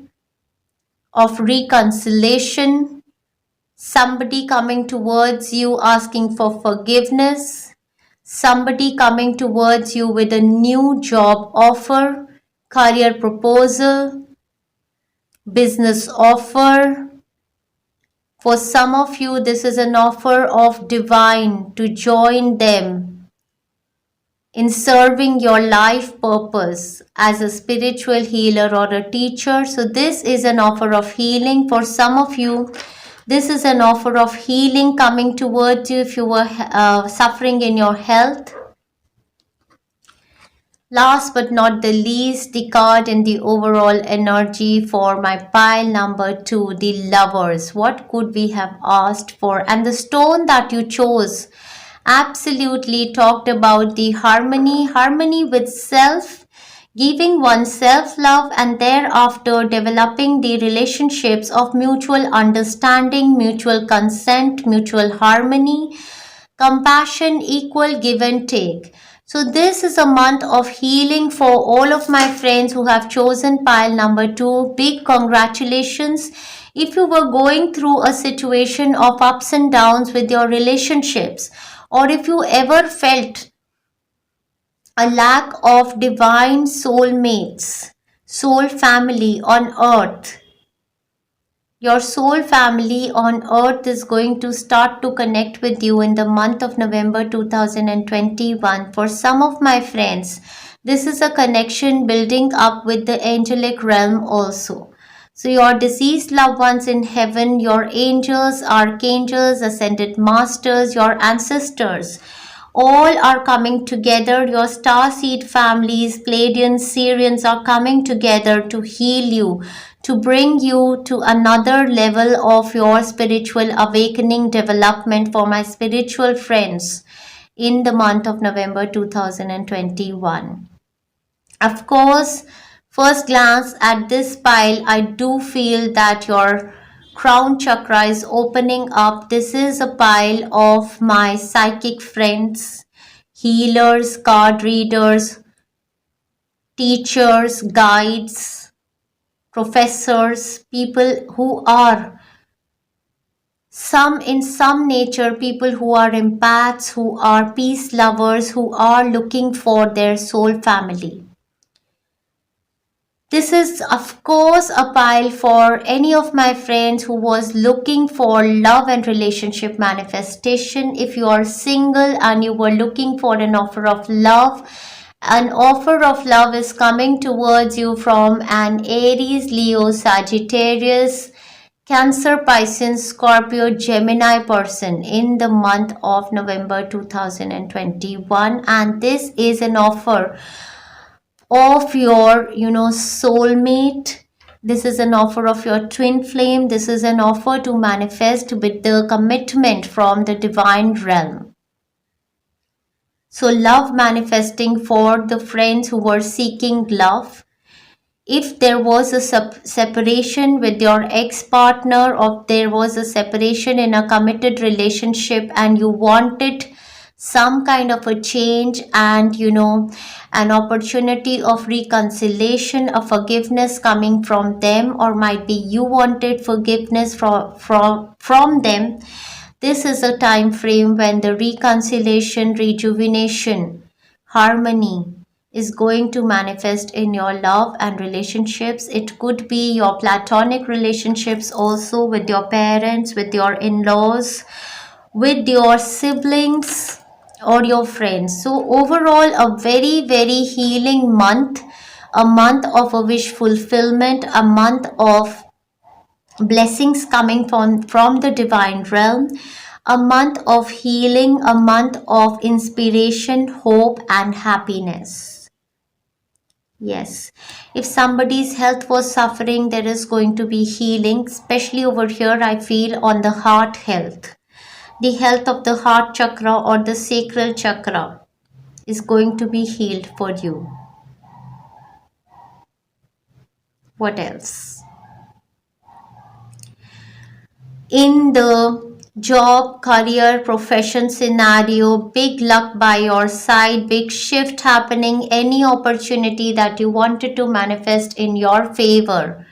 Speaker 2: of reconciliation, somebody coming towards you asking for forgiveness, somebody coming towards you with a new job offer, career proposal, business offer. For some of you, this is an offer of divine to join them in serving your life purpose as a spiritual healer or a teacher. So, this is an offer of healing for some of you. This is an offer of healing coming towards you if you were suffering in your health. Last but not the least, the card in the overall energy for my pile number 2, the Lovers. What could we have asked for? And the stone that you chose absolutely talked about the harmony with self, giving oneself love, and thereafter developing the relationships of mutual understanding, mutual consent, mutual harmony, compassion, equal give and take. So, this is a month of healing for all of my friends who have chosen pile number 2. Big congratulations. If you were going through a situation of ups and downs with your relationships, or if you ever felt a lack of divine soulmates, soul family on earth, your soul family on earth is going to start to connect with you in the month of November 2021. For some of my friends, this is a connection building up with the angelic realm also. So, your deceased loved ones in heaven, your angels, archangels, ascended masters, your ancestors, all are coming together. Your starseed families, Pleiadians, Sirians are coming together to heal you, to bring you to another level of your spiritual awakening development for my spiritual friends in the month of November 2021. Of course, first glance at this pile, I do feel that your Crown Chakra is opening up. This is a pile of my psychic friends, healers, card readers, teachers, guides, professors, people who are in some nature, people who are empaths, who are peace lovers, who are looking for their soul family. This is, of course, a pile for any of my friends who was looking for love and relationship manifestation. If you are single and you were looking for an offer of love is coming towards you from an Aries, Leo, Sagittarius, Cancer, Pisces, Scorpio, Gemini person in the month of November 2021. And this is an offer of your soulmate. This is an offer of your twin flame. This is an offer to manifest with the commitment from the divine realm. So, love manifesting for the friends who were seeking love. If there was a separation with your ex-partner, or there was a separation in a committed relationship and you wanted some kind of a change and an opportunity of reconciliation, a forgiveness coming from them, or might be you wanted forgiveness from them, this is a time frame when the reconciliation, rejuvenation, harmony is going to manifest in your love and relationships. It could be your platonic relationships also, with your parents, with your in-laws, with your siblings or your friends. So overall, a very, very healing month, a month of a wish fulfillment, a month of blessings coming from the divine realm, a month of healing, a month of inspiration, hope and happiness. Yes, if somebody's health was suffering, there is going to be healing, especially over here I feel on the heart health. The health of the Heart Chakra or the Sacral Chakra is going to be healed for you. What else? In the job, career, profession scenario, big luck by your side, big shift happening, any opportunity that you wanted to manifest in your favor.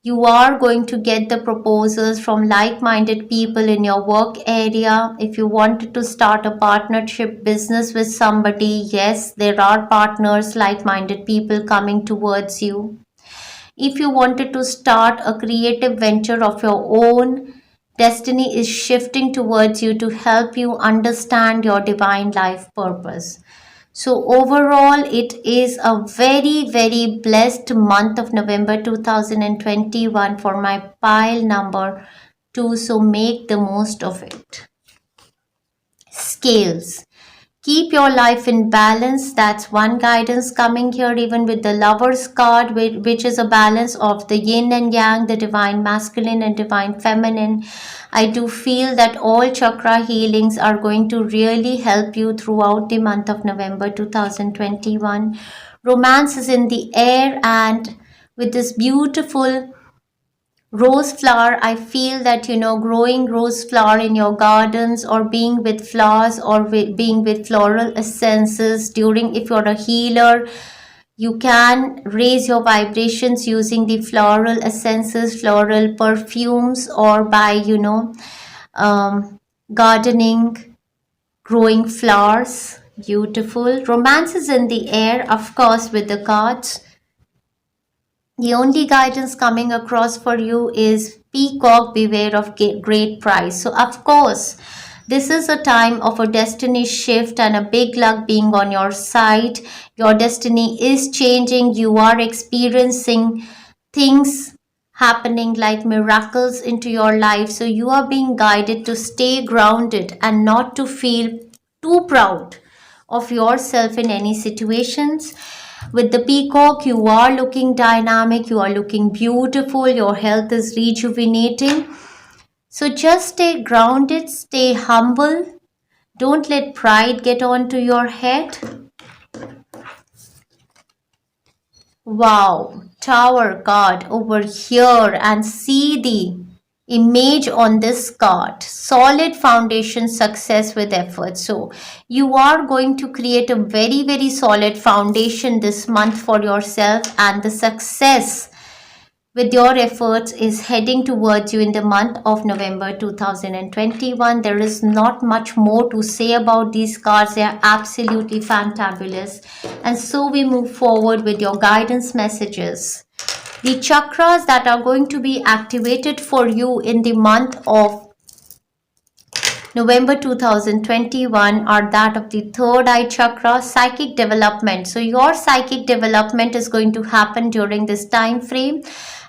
Speaker 2: You are going to get the proposals from like-minded people in your work area. If you wanted to start a partnership business with somebody, yes, there are partners, like-minded people coming towards you. If you wanted to start a creative venture of your own, destiny is shifting towards you to help you understand your divine life purpose. So overall, it is a very, very blessed month of November 2021 for my pile number 2. So make the most of it. Scales. Keep your life in balance. That's one guidance coming here, even with the Lover's card, which is a balance of the yin and yang, the divine masculine and divine feminine. I do feel that all chakra healings are going to really help you throughout the month of November 2021. Romance is in the air, and with this beautiful rose flower, I feel that, growing rose flower in your gardens, or being with flowers, or being with floral essences during, if you're a healer, you can raise your vibrations using the floral essences, floral perfumes, or by gardening, growing flowers. Beautiful. Romance is in the air, of course, with the cards. The only guidance coming across for you is peacock, beware of great price. So of course, this is a time of a destiny shift and a big luck being on your side. Your destiny is changing. You are experiencing things happening like miracles into your life. So you are being guided to stay grounded and not to feel too proud of yourself in any situations. With the peacock, you are looking dynamic, you are looking beautiful, your health is rejuvenating. So just stay grounded, stay humble. Don't let pride get onto your head. Wow, Tower card over here, and see the image on this card. Solid foundation, success with effort. So you are going to create a very, very solid foundation this month for yourself, and the success with your efforts is heading towards you in the month of November 2021. There is not much more to say about these cards. They are absolutely fantabulous. And so we move forward with your guidance messages. The chakras that are going to be activated for you in the month of November 2021 are that of the Third Eye Chakra, psychic development. So your psychic development is going to happen during this time frame.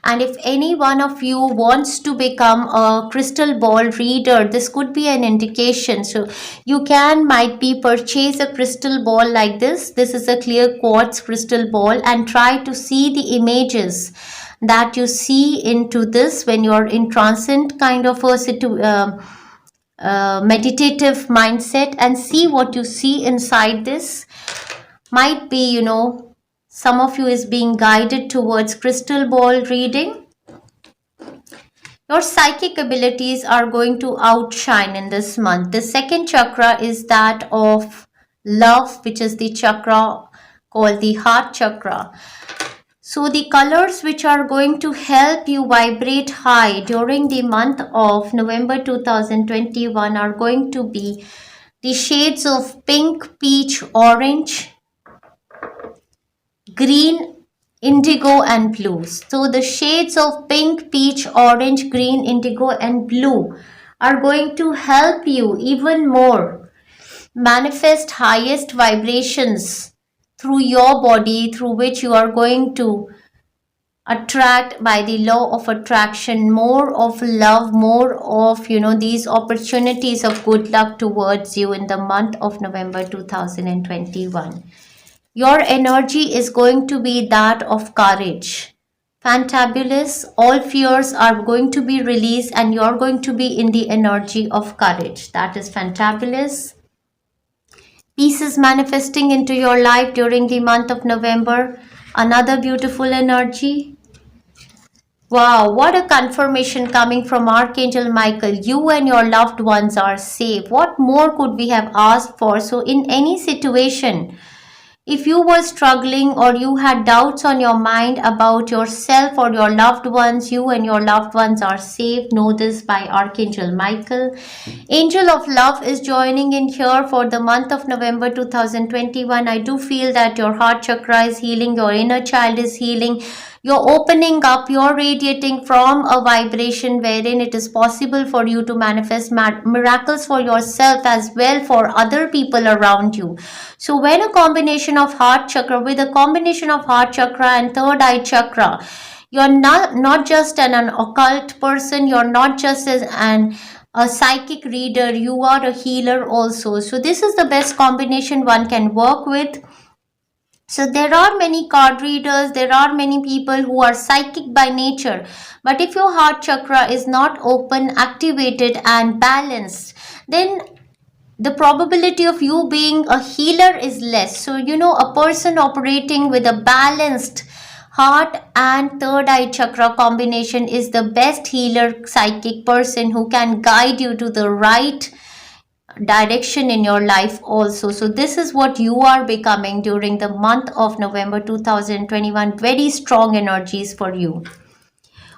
Speaker 2: And if any one of you wants to become a crystal ball reader, this could be an indication. So you might be purchase a crystal ball like this. This is a clear quartz crystal ball, and try to see the images that you see into this when you're in transient kind of a meditative mindset, and see what you see inside this. Might be, some of you is being guided towards crystal ball reading. Your psychic abilities are going to outshine in this month. The second chakra is that of love, which is the chakra called the Heart Chakra. So the colors which are going to help you vibrate high during the month of November 2021 are going to be the shades of pink, peach, orange, green, indigo and blue. So the shades of pink, peach, orange, green, indigo and blue are going to help you even more manifest highest vibrations through your body, through which you are going to attract by the law of attraction more of love, more of these opportunities of good luck towards you in the month of November 2021. Your energy is going to be that of courage. Fantabulous. All fears are going to be released, and you're going to be in the energy of courage. That is fantabulous. Peace is manifesting into your life during the month of November. Another beautiful energy. Wow, what a confirmation coming from Archangel Michael. You and your loved ones are safe. What more could we have asked for? So in any situation, if you were struggling or you had doubts on your mind about yourself or your loved ones, you and your loved ones are safe. Know this by Archangel Michael. Angel of Love is joining in here for the month of November 2021. I do feel that your heart chakra is healing, your inner child is healing. You're opening up, you're radiating from a vibration wherein it is possible for you to manifest miracles for yourself as well for other people around you. So when a combination of heart chakra, with a combination of heart chakra and third eye chakra, you're not just an occult person, you're not just a psychic reader, you are a healer also. So this is the best combination one can work with. So there are many card readers, there are many people who are psychic by nature. But if your heart chakra is not open, activated and balanced, then the probability of you being a healer is less. So, a person operating with a balanced heart and third eye chakra combination is the best healer psychic person who can guide you to the right direction in your life also. So this is what you are becoming during the month of November 2021. Very strong energies for you.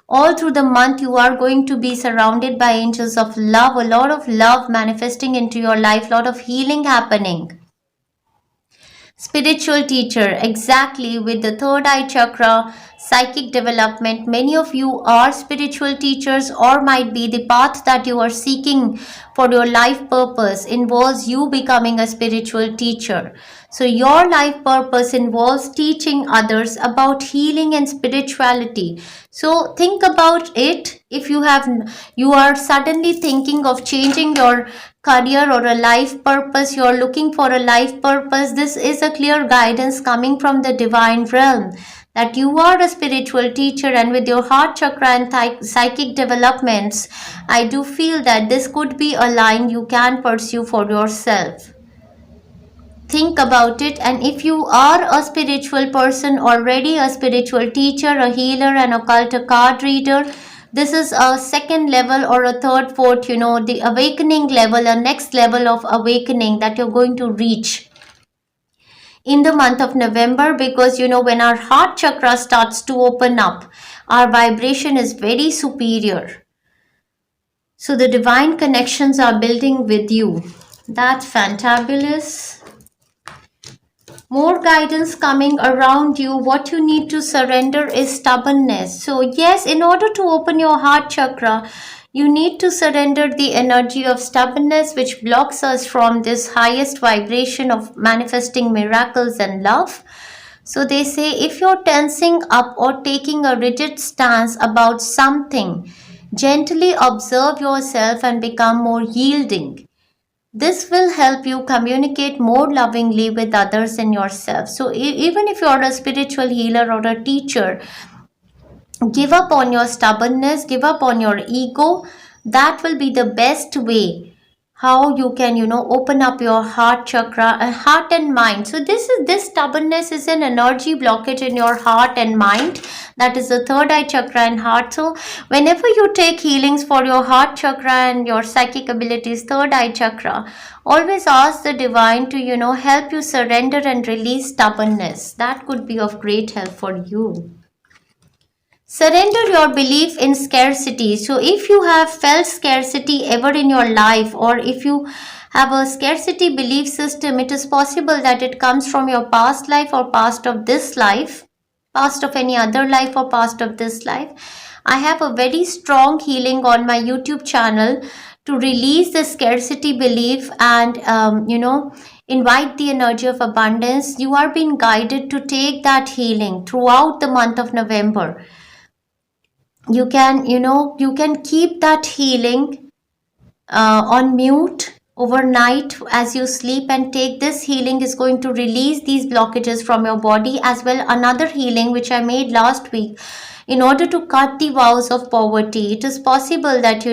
Speaker 2: All through the month you are going to be surrounded by angels of love, a lot of love manifesting into your life, lot of healing happening. Spiritual teacher, exactly, with the third eye chakra, psychic development. Many of you are spiritual teachers, or might be the path that you are seeking for your life purpose involves you becoming a spiritual teacher. So your life purpose involves teaching others about healing and spirituality. So think about it. If you are suddenly thinking of changing your career or a life purpose, you're looking for a life purpose, this is a clear guidance coming from the divine realm that you are a spiritual teacher, and with your heart chakra and psychic developments, I do feel that this could be a line you can pursue for yourself. Think about it. And if you are a spiritual person already, a spiritual teacher, a healer, an occult, a card reader, this is a second level or a third, fourth, the awakening level, a next level of awakening that you're going to reach in the month of November, because when our heart chakra starts to open up, our vibration is very superior. So the divine connections are building with you. That's fantabulous. More guidance coming around you. What you need to surrender is stubbornness. So yes, in order to open your heart chakra, you need to surrender the energy of stubbornness, which blocks us from this highest vibration of manifesting miracles and love. So they say, if you're tensing up or taking a rigid stance about something, gently observe yourself and become more yielding. This will help you communicate more lovingly with others and yourself. So even if you're a spiritual healer or a teacher, give up on your stubbornness, give up on your ego. That will be the best way how you can open up your heart chakra, heart and mind. So this stubbornness is an energy blockage in your heart and mind. That is the third eye chakra and heart. So whenever you take healings for your heart chakra and your psychic abilities, third eye chakra, always ask the divine to help you surrender and release stubbornness. That could be of great help for you. Surrender your belief in scarcity. So if you have felt scarcity ever in your life, or if you have a scarcity belief system, it is possible that it comes from your past life or past of this life, past of any other life or past of this life. I have a very strong healing on my YouTube channel to release the scarcity belief and invite the energy of abundance. You are being guided to take that healing throughout the month of November. You can keep that healing on mute overnight as you sleep, and take this healing is going to release these blockages from your body. As well, another healing which I made last week in order to cut the vows of poverty. It is possible that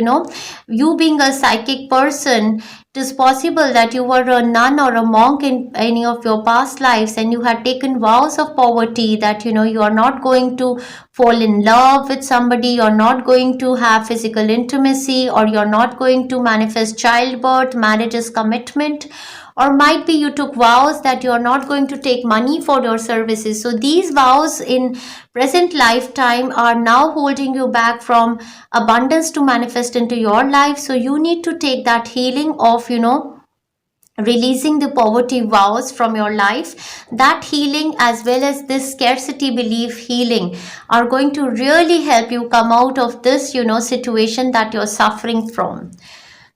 Speaker 2: you being a psychic person, it is possible that you were a nun or a monk in any of your past lives, and you had taken vows of poverty that you are not going to fall in love with somebody, you're not going to have physical intimacy, or you're not going to manifest childbirth. Marriage is commitment. Or might be you took vows that you are not going to take money for your services. So these vows in present lifetime are now holding you back from abundance to manifest into your life. So you need to take that healing of releasing the poverty vows from your life. That healing as well as this scarcity belief healing are going to really help you come out of this, situation that you're suffering from.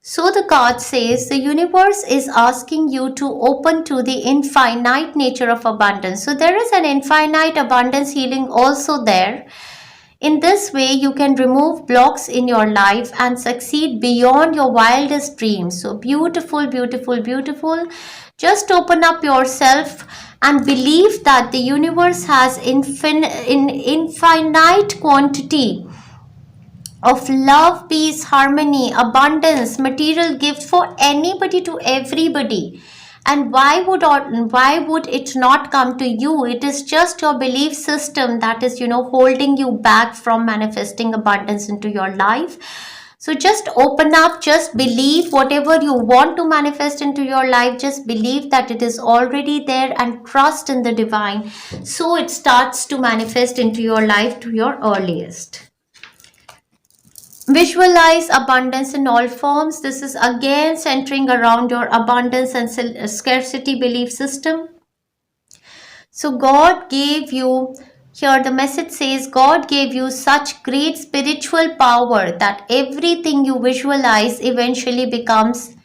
Speaker 2: So the card says the universe is asking you to open to the infinite nature of abundance. So there is an infinite abundance healing also there. In this way, you can remove blocks in your life and succeed beyond your wildest dreams. So beautiful, beautiful, beautiful. Just open up yourself and believe that the universe has infinite quantity of love, peace, harmony, abundance, material gift for anybody to everybody. And why would it not come to you? It is just your belief system that is, holding you back from manifesting abundance into your life. So just open up, just believe whatever you want to manifest into your life. Just believe that it is already there and trust in the divine. So it starts to manifest into your life to your earliest. Visualize abundance in all forms. This is again centering around your abundance and scarcity belief system. So God gave you, here the message says, God gave you such great spiritual power that everything you visualize eventually becomes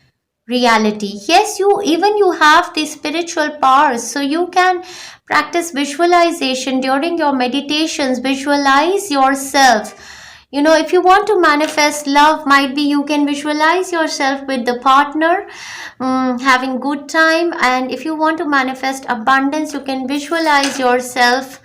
Speaker 2: reality. Yes, you have the spiritual powers, so you can practice visualization during your meditations. Visualize yourself. If you want to manifest love, might be you can visualize yourself with the partner, having good time. And if you want to manifest abundance, you can visualize yourself,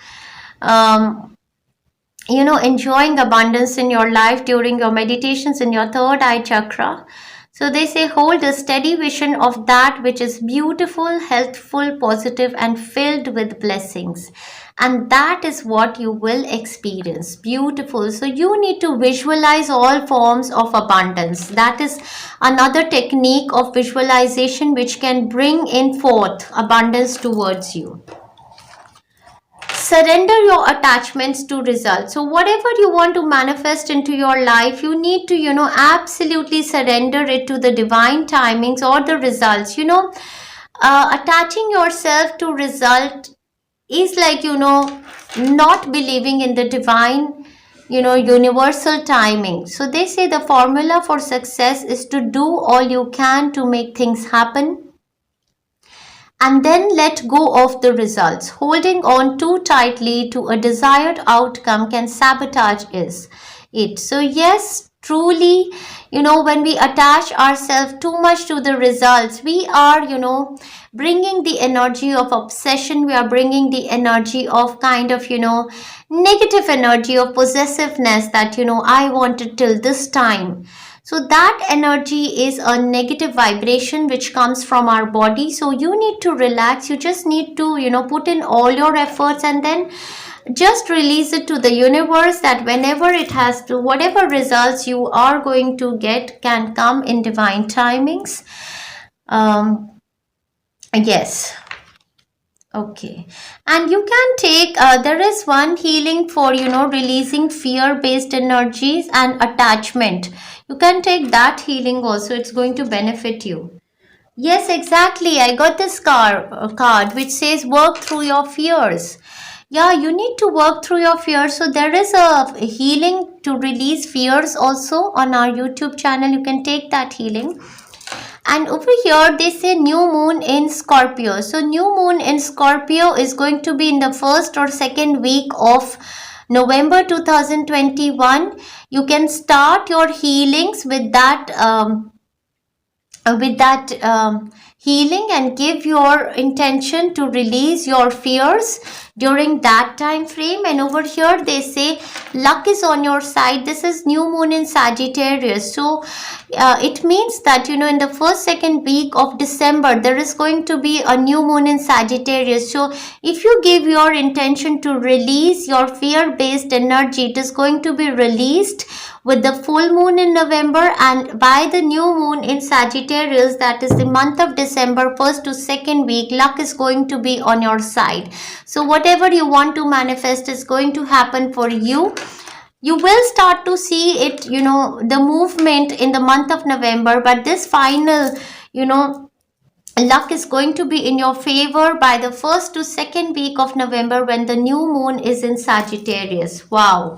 Speaker 2: enjoying abundance in your life during your meditations in your third eye chakra. So they say hold a steady vision of that which is beautiful, healthful, positive, and filled with blessings. And that is what you will experience. Beautiful. So you need to visualize all forms of abundance. That is another technique of visualization which can bring in forth abundance towards you. Surrender your attachments to results. So whatever you want to manifest into your life, you need to, absolutely surrender it to the divine timings or the results. Attaching yourself to result is like, not believing in the divine, universal timing. So they say the formula for success is to do all you can to make things happen and then let go of the results. Holding on too tightly to a desired outcome can sabotage it. So yes, truly, when we attach ourselves too much to the results, we are, bringing the energy of obsession. We are bringing the energy of kind of, negative energy of possessiveness that, I wanted till this time. So that energy is a negative vibration which comes from our body. So you need to relax. You just need to, put in all your efforts and then just release it to the universe that whenever it has to, whatever results you are going to get can come in divine timings. Yes. Okay. And you can take, there is one healing for, releasing fear-based energies and attachment. You can take that healing also. It's going to benefit you. Yes, exactly. I got this card which says work through your fears. Yeah, you need to work through your fears. So there is a healing to release fears also on our YouTube channel. You can take that healing. And over here they say new moon in Scorpio. So new moon in Scorpio is going to be in the first or second week of November 2021. You can start your healings with that healing and give your intention to release your fears during that time frame. And over here they say luck is on your side. This is new moon in Sagittarius. So it means that in the second week of December there is going to be a new moon in Sagittarius. So if you give your intention to release your fear-based energy, it is going to be released with the full moon in November, and by the new moon in Sagittarius, that is the month of December, first to second week, luck is going to be on your side. So whatever you want to manifest is going to happen for you. You will start to see it, the movement in the month of November, but this final, luck is going to be in your favor by the first to second week of November when the new moon is in Sagittarius. Wow.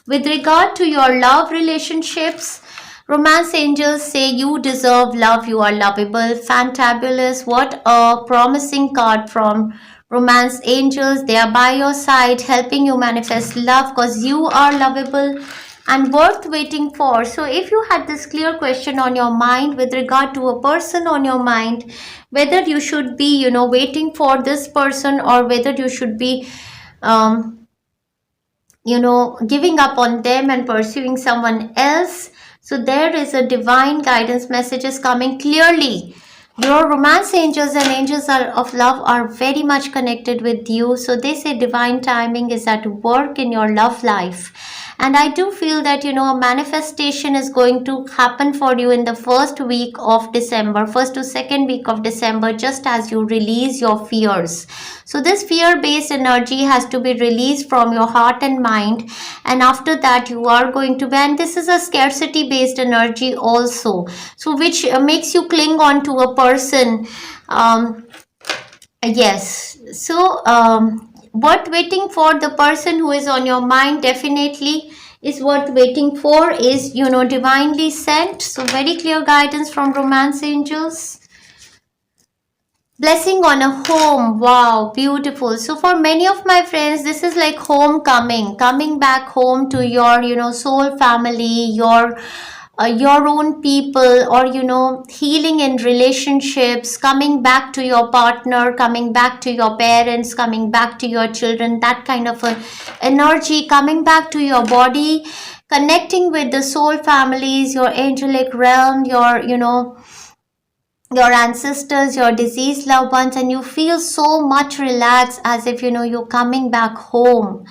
Speaker 2: With regard to your love relationships, romance angels say you deserve love, you are lovable, fantabulous. What a promising card from romance angels. They are by your side helping you manifest love because you are lovable and worth waiting for. So if you had this clear question on your mind with regard to a person on your mind, whether you should be, waiting for this person or whether you should be, giving up on them and pursuing someone else. So there is a divine guidance messages coming clearly. Your romance angels and angels of love are very much connected with you. So they say divine timing is at work in your love life. And I do feel that, a manifestation is going to happen for you in the first week of December, first to second week of December, just as you release your fears. So this fear-based energy has to be released from your heart and mind. And after that, you are going to be, and this is a scarcity-based energy also. So which makes you cling on to a person. Yes. So, worth waiting for the person who is on your mind definitely is worth waiting for is, divinely sent. So very clear guidance from romance angels. Blessing on a home. Wow, beautiful. So for many of my friends, this is like homecoming, coming back home to your, soul family, your own people, or healing in relationships, coming back to your partner, coming back to your parents, coming back to your children, that kind of a energy, coming back to your body, connecting with the soul families, your angelic realm, your ancestors, your deceased loved ones, and you feel so much relaxed as if you're coming back home.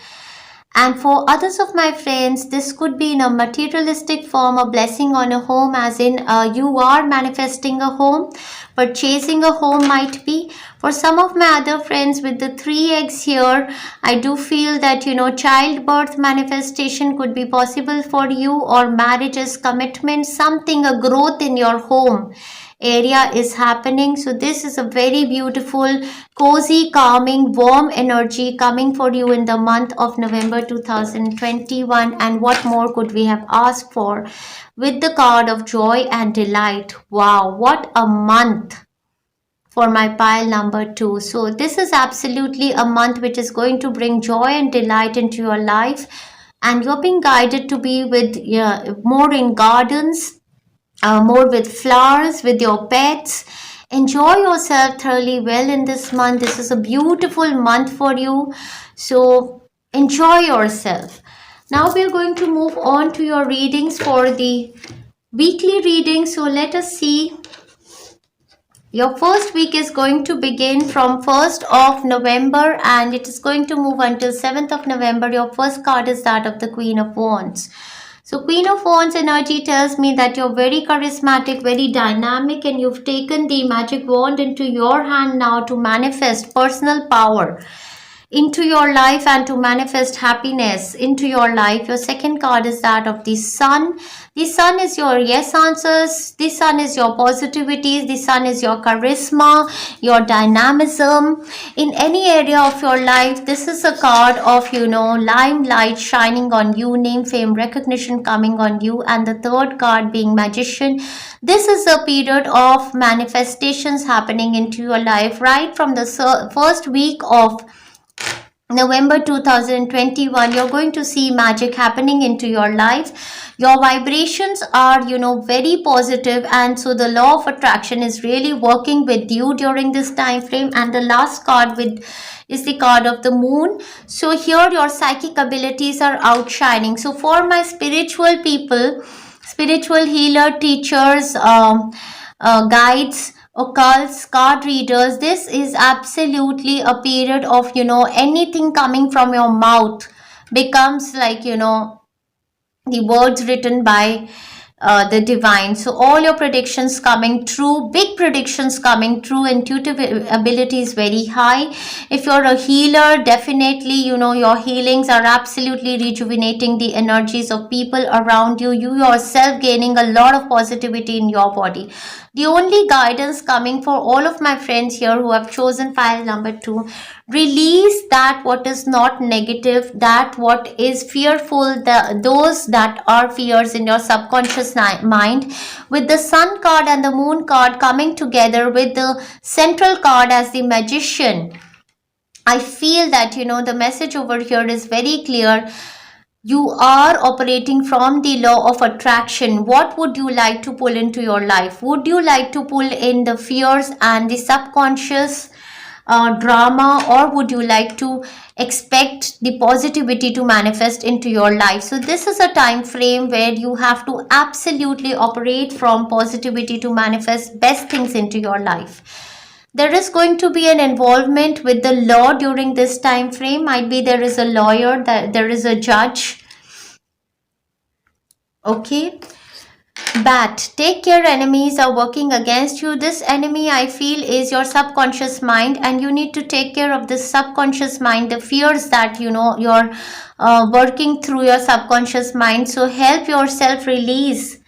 Speaker 2: And for others of my friends, this could be in a materialistic form, a blessing on a home, as in you are manifesting a home, purchasing a home might be. For some of my other friends with the 3 eggs here, I do feel that, childbirth manifestation could be possible for you, or marriages, commitment, something, a growth in your home area is happening. So this is a very beautiful, cozy, calming, warm energy coming for you in the month of November 2021. And what more could we have asked for with the card of joy and delight? Wow, what a month for my pile number 2. So this is absolutely a month which is going to bring joy and delight into your life, and you're being guided to be with more in gardens, more with flowers, with your pets. Enjoy yourself thoroughly well in this month. This is a beautiful month for you. So enjoy yourself. Now we're going to move on to your readings for the weekly reading. So let us see. Your first week is going to begin from 1st of November and it is going to move until 7th of November. Your first card is that of the Queen of Wands. So Queen of Wands energy tells me that you're very charismatic, very dynamic, and you've taken the magic wand into your hand now to manifest personal power into your life and to manifest happiness into your life. Your second card is that of the Sun. The Sun is your yes answers. The Sun is your positivity. The Sun is your charisma, your dynamism in any area of your life. This is a card of, limelight shining on you, name, fame, recognition coming on you. And the third card being Magician. This is a period of manifestations happening into your life right from the first week of November 2021. You're going to see magic happening into your life. Your vibrations are, very positive, and so the law of attraction is really working with you during this time frame. And the last card is the card of the Moon. So here your psychic abilities are outshining. So for my spiritual people, spiritual healer, teachers, guides, occults, card readers, this is absolutely a period of, anything coming from your mouth becomes like, the words written by the divine. So all your predictions coming true, big predictions coming true. Intuitive ability is very high. If you're a healer, definitely, you know, your healings are absolutely rejuvenating the energies of people around you. You yourself gaining a lot of positivity in your body. The only guidance coming for all of my friends here who have chosen pile number 2, release that what is not negative, that what is fearful, those that are fears in your subconscious mind, with the sun card and the moon card coming together with the central card as the magician. I feel that, you know, the message over here is very clear. You are operating from the law of attraction. What would you like to pull into your life? Would you like to pull in the fears and the subconscious drama, or would you like to expect the positivity to manifest into your life? So this is a time frame where you have to absolutely operate from positivity to manifest best things into your life. There is going to be an involvement with the law during this time frame. Might be there is a lawyer, that there is a judge. Okay. Bat, take care, enemies are working against you. This enemy, I feel, is your subconscious mind, and you need to take care of this subconscious mind, the fears that, you know, you're working through your subconscious mind. So help yourself release.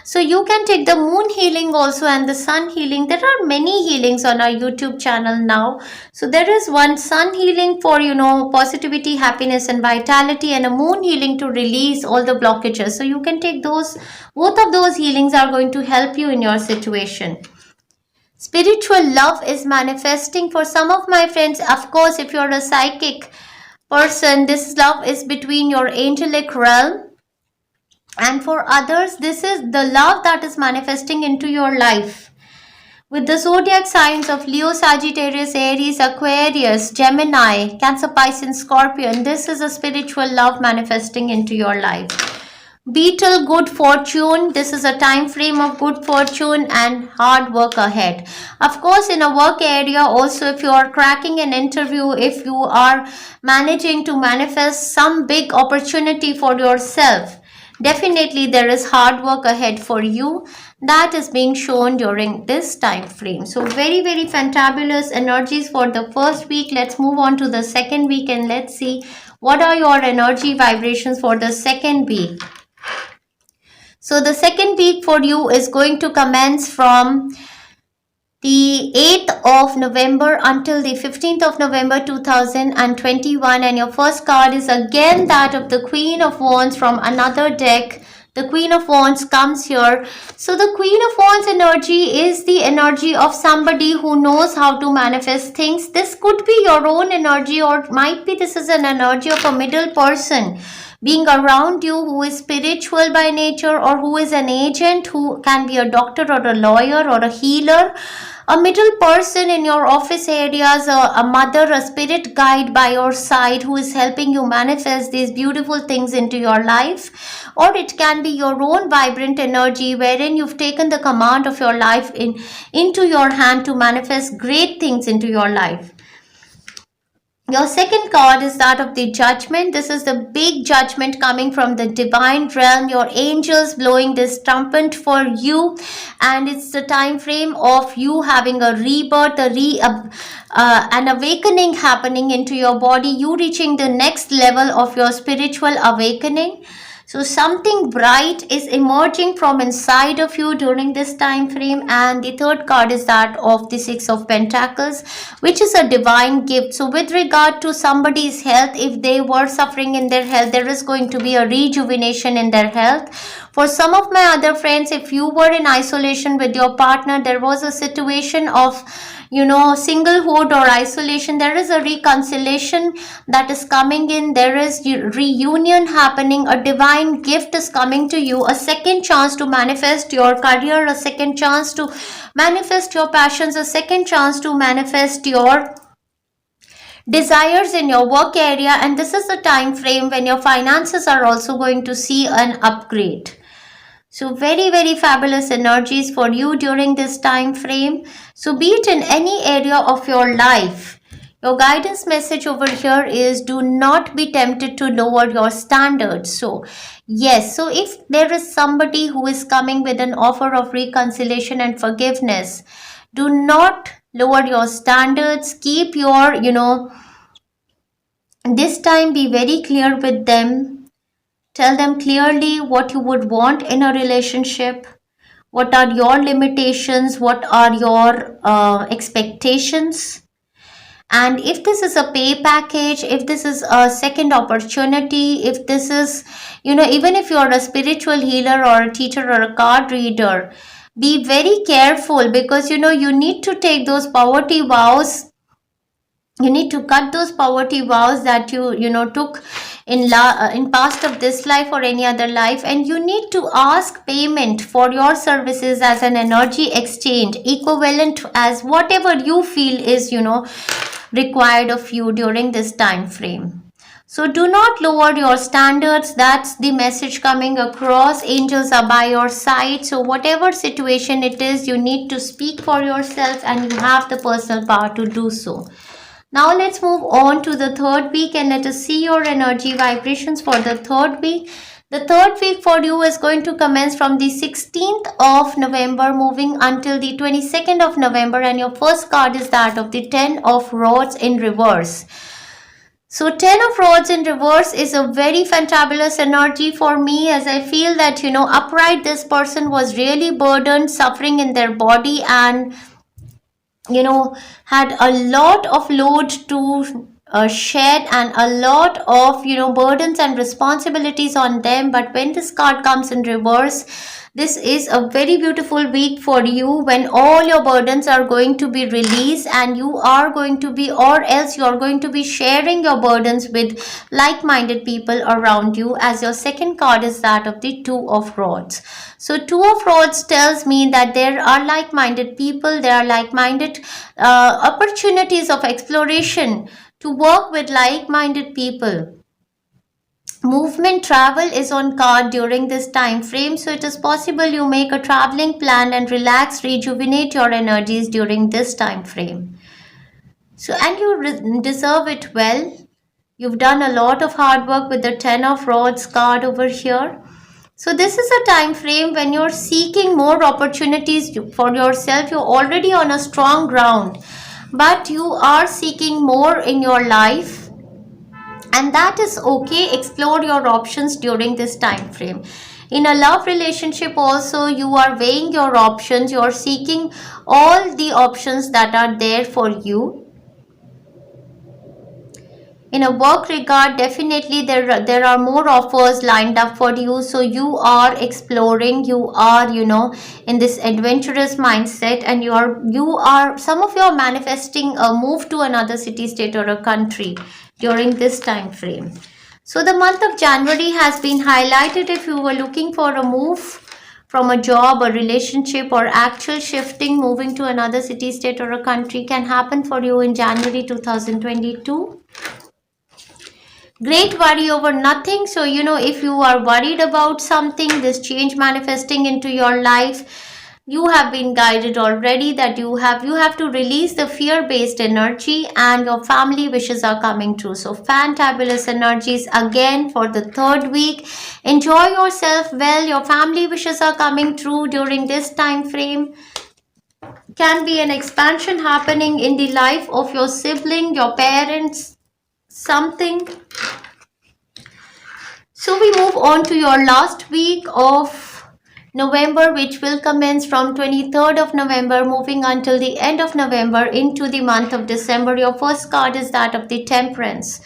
Speaker 2: So you can take the moon healing also and the sun healing. There are many healings on our YouTube channel now. So there is one sun healing for, you know, positivity, happiness and vitality, and a moon healing to release all the blockages. So you can take those. Both of those healings are going to help you in your situation. Spiritual love is manifesting for some of my friends. Of course, if you're a psychic person, this love is between your angelic realm. And for others, this is the love that is manifesting into your life. With the zodiac signs of Leo, Sagittarius, Aries, Aquarius, Gemini, Cancer, Pisces, Scorpio, and this is a spiritual love manifesting into your life. Beetle, good fortune. This is a time frame of good fortune and hard work ahead. Of course, in a work area also, if you are cracking an interview, if you are managing to manifest some big opportunity for yourself, definitely there is hard work ahead for you. That is being shown during this time frame. So very, very fantabulous energies for the first week. Let's move on to the second week and let's see what are your energy vibrations for the second week. So the second week for you is going to commence from the 8th of November until the 15th of November 2021, and your first card is again that of the Queen of Wands from another deck. The Queen of Wands comes here. So the Queen of Wands energy is the energy of somebody who knows how to manifest things. This could be your own energy, or might be this is an energy of a middle person being around you who is spiritual by nature, or who is an agent, who can be a doctor or a lawyer or a healer, a middle person in your office areas, a mother, a spirit guide by your side who is helping you manifest these beautiful things into your life. Or it can be your own vibrant energy wherein you've taken the command of your life into your hand to manifest great things into your life. Your second card is that of the Judgment. This is the big judgment coming from the divine realm. Your angels blowing this trumpet for you, and it's the time frame of you having a rebirth, an awakening happening into your body. You reaching the next level of your spiritual awakening. So something bright is emerging from inside of you during this time frame. And the third card is that of the Six of Pentacles, which is a divine gift. So with regard to somebody's health, if they were suffering in their health, there is going to be a rejuvenation in their health. For some of my other friends, if you were in isolation with your partner, there was a situation of, you know, singlehood or isolation, there is a reconciliation that is coming in. There is reunion happening. A divine gift is coming to you, a second chance to manifest your career, a second chance to manifest your passions, a second chance to manifest your desires in your work area. And this is the time frame when your finances are also going to see an upgrade. So very, very fabulous energies for you during this time frame. So be it in any area of your life, Your guidance message over here is do not be tempted to lower your standards. So, yes, so if there is somebody who is coming with an offer of reconciliation and forgiveness, do not lower your standards. Keep your, this time be very clear with them. Tell them clearly what you would want in a relationship. What are your limitations? What are your expectations? And if this is a pay package, if this is a second opportunity, if this is, even if you're a spiritual healer or a teacher or a card reader, be very careful, because you need to take those poverty vows. You need to cut those poverty vows that you took in past of this life or any other life, and you need to ask payment for your services as an energy exchange equivalent as whatever you feel is required of you during this time frame. So do not lower your standards. That's the message coming across. Angels are by your side. So whatever situation it is, you need to speak for yourself, and you have the personal power to do so. Now let's move on to the third week, and let us see your energy vibrations for the third week. The third week for you is going to commence from the 16th of November moving until the 22nd of November, and your first card is that of the 10 of Rods in reverse. So 10 of Rods in reverse is a very fantabulous energy for me, as I feel that upright this person was really burdened, suffering in their body, and had a lot of load to shed, and a lot of burdens and responsibilities on them. But when this card comes in reverse, this is a very beautiful week for you, when all your burdens are going to be released, and you are going to be, or else you are going to be sharing your burdens with like-minded people around you, as your second card is that of the 2 of Rods. So 2 of Rods tells me that there are like-minded people, there are like-minded opportunities of exploration to work with like-minded people. Movement, travel is on card during this time frame, so it is possible you make a traveling plan and relax, rejuvenate your energies during this time frame. So, and you deserve it well. You've done a lot of hard work with the 10 of Rods card over here. So this is a time frame when you're seeking more opportunities for yourself. You're already on a strong ground, but you are seeking more in your life, and that is okay. Explore your options during this time frame. In a love relationship also, you are weighing your options. You are seeking all the options that are there for you. In a work regard, definitely there are more offers lined up for you, so you are exploring, you are in this adventurous mindset, and you are some of you are manifesting a move to another city, state, or a country during this time frame. So the month of January has been highlighted. If you were looking for a move from a job, a relationship, or actual shifting, moving to another city, state, or a country can happen for you in January 2022. Great worry over nothing. So if you are worried about something, this change manifesting into your life, you have been guided already that you have to release the fear-based energy, and your family wishes are coming true. So fantabulous energies again for the third week. Enjoy yourself well. Your family wishes are coming true during this time frame. Can be an expansion happening in the life of your sibling, your parents, something. So we move on to your last week of November, which will commence from 23rd of November moving until the end of November into the month of December. Your first card is that of the Temperance.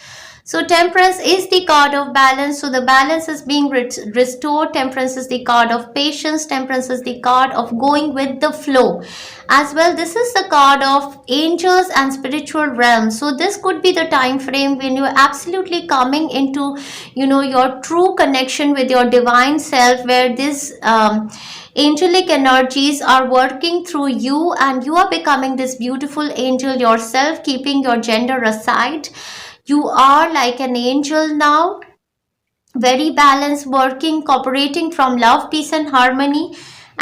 Speaker 2: So Temperance is the card of balance. So the balance is being restored. Temperance is the card of patience. Temperance is the card of going with the flow. As well, this is the card of angels and spiritual realms. So this could be the time frame when you're absolutely coming into, your true connection with your divine self, where this angelic energies are working through you, and you are becoming this beautiful angel yourself, keeping your gender aside. You are like an angel now, very balanced, working, cooperating from love, peace, and harmony.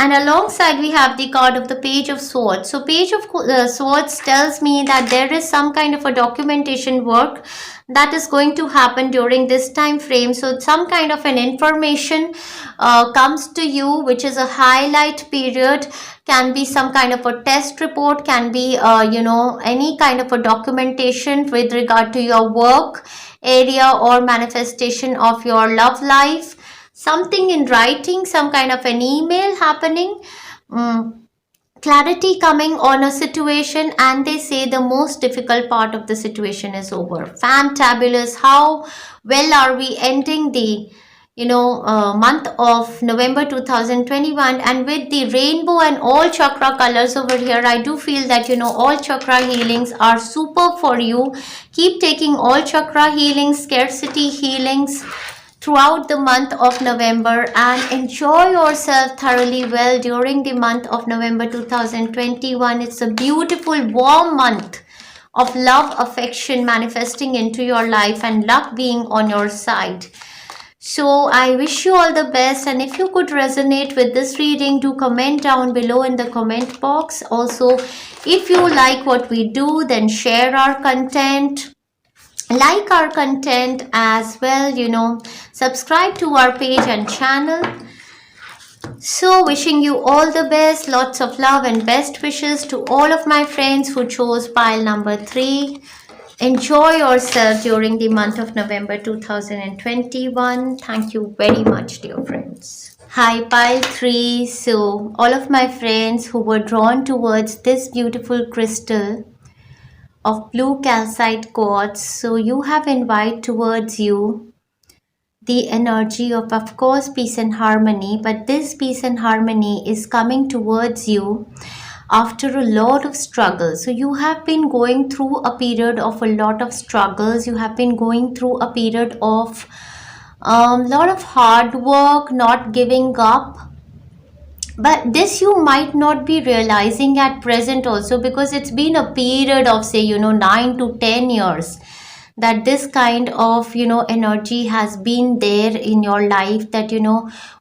Speaker 2: And alongside we have the card of the Page of Swords. So Page of Swords tells me that there is some kind of a documentation work that is going to happen during this time frame. So some kind of an information comes to you, which is a highlight period, can be some kind of a test report, can be any kind of a documentation with regard to your work area or manifestation of your love life, something in writing, some kind of an email happening, clarity coming on a situation, and they say the most difficult part of the situation is over. Fantabulous. How well are we ending the month of November 2021, and with the rainbow and all chakra colors over here, I do feel that all chakra healings are super for you. Keep taking all chakra healings, scarcity healings throughout the month of November, and enjoy yourself thoroughly well during the month of November 2021. It's a beautiful warm month of love, affection manifesting into your life, and luck being on your side. So I wish you all the best, and if you could resonate with this reading, do comment down below in the comment box. Also, if you like what we do, then share our content, like our content as well, subscribe to our page and channel. So wishing you all the best, lots of love and best wishes to all of my friends who chose pile number 3. Enjoy yourself during the month of November 2021. Thank you very much, dear friends. Hi, pile 3. So all of my friends who were drawn towards this beautiful crystal of blue calcite quartz, so you have invite towards you the energy of course, peace and harmony, but this peace and harmony is coming towards you after a lot of struggles. So you have been going through a period of a lot of struggles. You have been going through a period of lot of hard work, not giving up. But this you might not be realizing at present also, because it's been a period of say 9 to 10 years that this kind of energy has been there in your life, that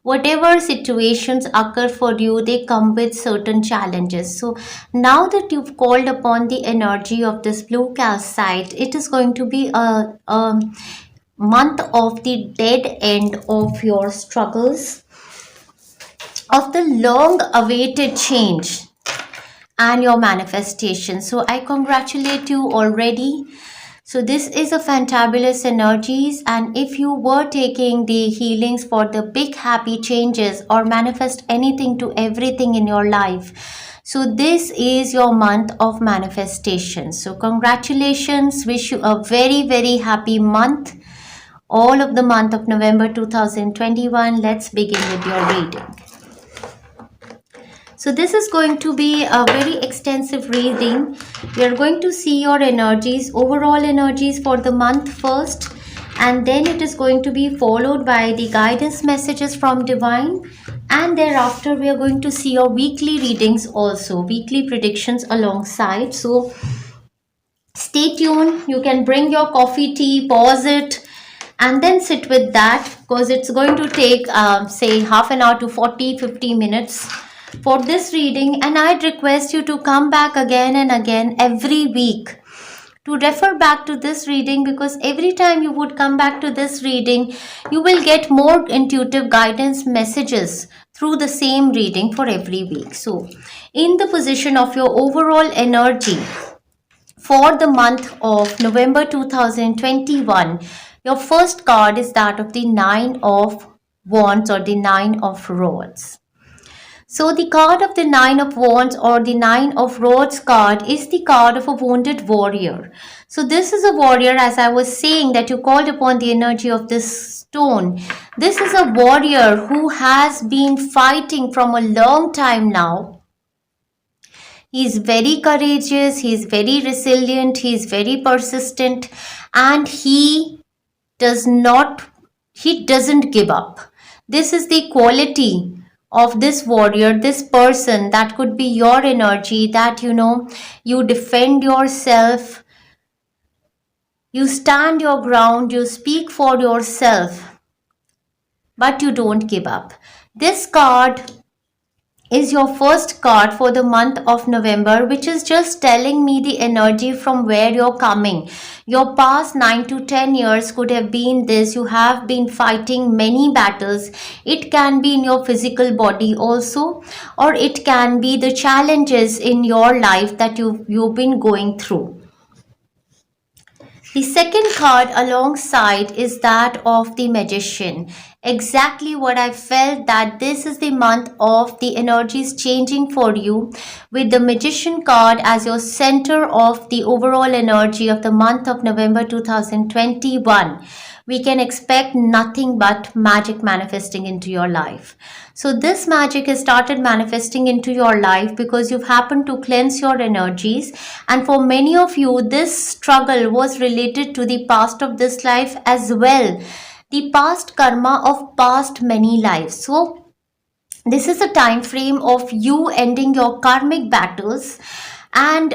Speaker 2: whatever situations occur for you, they come with certain challenges. So now that you've called upon the energy of this blue calcite, it is going to be a month of the dead end of your struggles, of the long awaited change and your manifestation. So I congratulate you already. So this is a fantabulous energies, and if you were taking the healings for the big happy changes or manifest anything to everything in your life, so this is your month of manifestation. So congratulations, wish you a very, very happy month, all of the month of November 2021. Let's begin with your reading. So this is going to be a very extensive reading. We are going to see your energies, overall energies for the month first, and then it is going to be followed by the guidance messages from divine, and thereafter we are going to see your weekly readings also, weekly predictions alongside. So stay tuned. You can bring your coffee, tea, pause it, and then sit with that, because it's going to take say half an hour to 40-50 minutes for this reading. And I'd request you to come back again and again every week to refer back to this reading, because every time you would come back to this reading, you will get more intuitive guidance messages through the same reading for every week. So in the position of your overall energy for the month of November 2021, your first card is that of the 9 of Wands or the 9 of Rods. So the card of the 9 of Wands or the 9 of Rods card is the card of a wounded warrior. So this is a warrior, as I was saying, that you called upon the energy of this stone. This is a warrior who has been fighting from a long time now. He is very courageous, he is very resilient, he is very persistent, and he doesn't give up. This is the quality of this warrior, this person. That could be your energy, that you defend yourself, you stand your ground, you speak for yourself, but you don't give up. This card is your first card for the month of November, which is just telling me the energy from where you're coming. Your past 9 to 10 years could have been this. You have been fighting many battles. It can be in your physical body also, or it can be the challenges in your life that you've been going through. The second card alongside is that of the Magician. Exactly what I felt, that this is the month of the energies changing for you, with the Magician card as your center of the overall energy of the month of November 2021. We can expect nothing but magic manifesting into your life. So this magic has started manifesting into your life because you've happened to cleanse your energies, and for many of you this struggle was related to the past of this life as well, the past karma of past many lives. So this is a time frame of you ending your karmic battles, and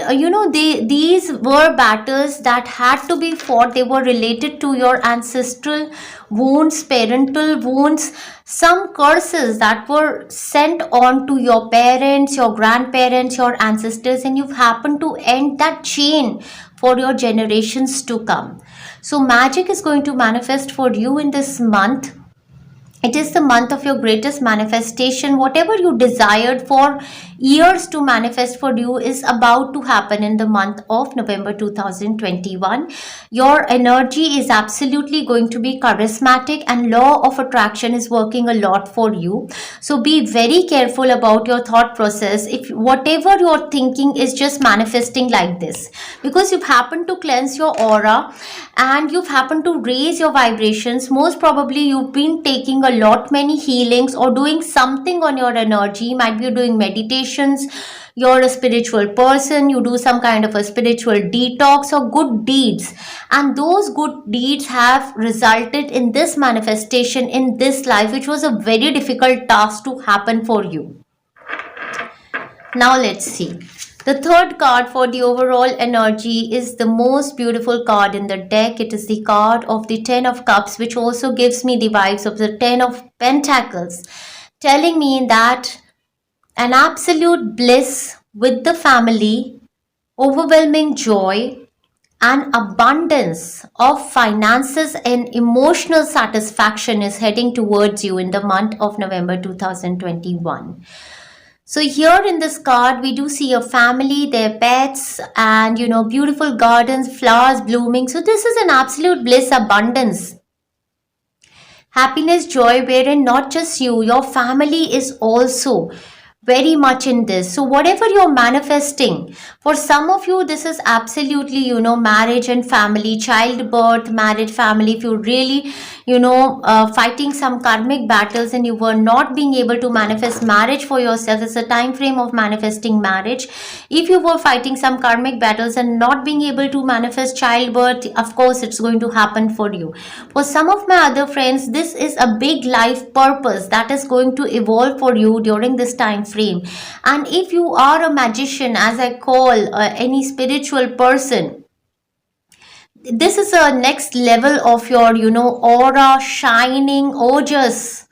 Speaker 2: these were battles that had to be fought. They were related to your ancestral wounds, parental wounds, some curses that were sent on to your parents, your grandparents, your ancestors, and you've happened to end that chain for your generations to come. So magic is going to manifest for you in this month. It is the month of your greatest manifestation. Whatever you desired for years to manifest for you is about to happen in the month of November 2021. Your energy is absolutely going to be charismatic, and law of attraction is working a lot for you. So be very careful about your thought process. If whatever you're thinking is just manifesting like this, because you've happened to cleanse your aura and you've happened to raise your vibrations, most probably you've been taking a lot many healings or doing something on your energy. Might be doing meditations, you're a spiritual person, you do some kind of a spiritual detox or good deeds, and those good deeds have resulted in this manifestation in this life, which was a very difficult task to happen for you. Now let's see. The third card for the overall energy is the most beautiful card in the deck. It is the card of the Ten of Cups, which also gives me the vibes of the Ten of Pentacles, telling me that an absolute bliss with the family, overwhelming joy, and abundance of finances and emotional satisfaction is heading towards you in the month of November 2021. So here in this card, we do see a family, their pets, and beautiful gardens, flowers blooming. So this is an absolute bliss, abundance, happiness, joy, wherein not just you, your family is also very much in this. So whatever you're manifesting, for some of you this is absolutely marriage and family, childbirth, marriage, family. If you really fighting some karmic battles and you were not being able to manifest marriage for yourself, it's a time frame of manifesting marriage. If you were fighting some karmic battles and not being able to manifest childbirth, of course it's going to happen for you. For some of my other friends, this is a big life purpose that is going to evolve for you during this time frame. And if you are a magician, as I call any spiritual person, this is a next level of your aura shining, gorgeous,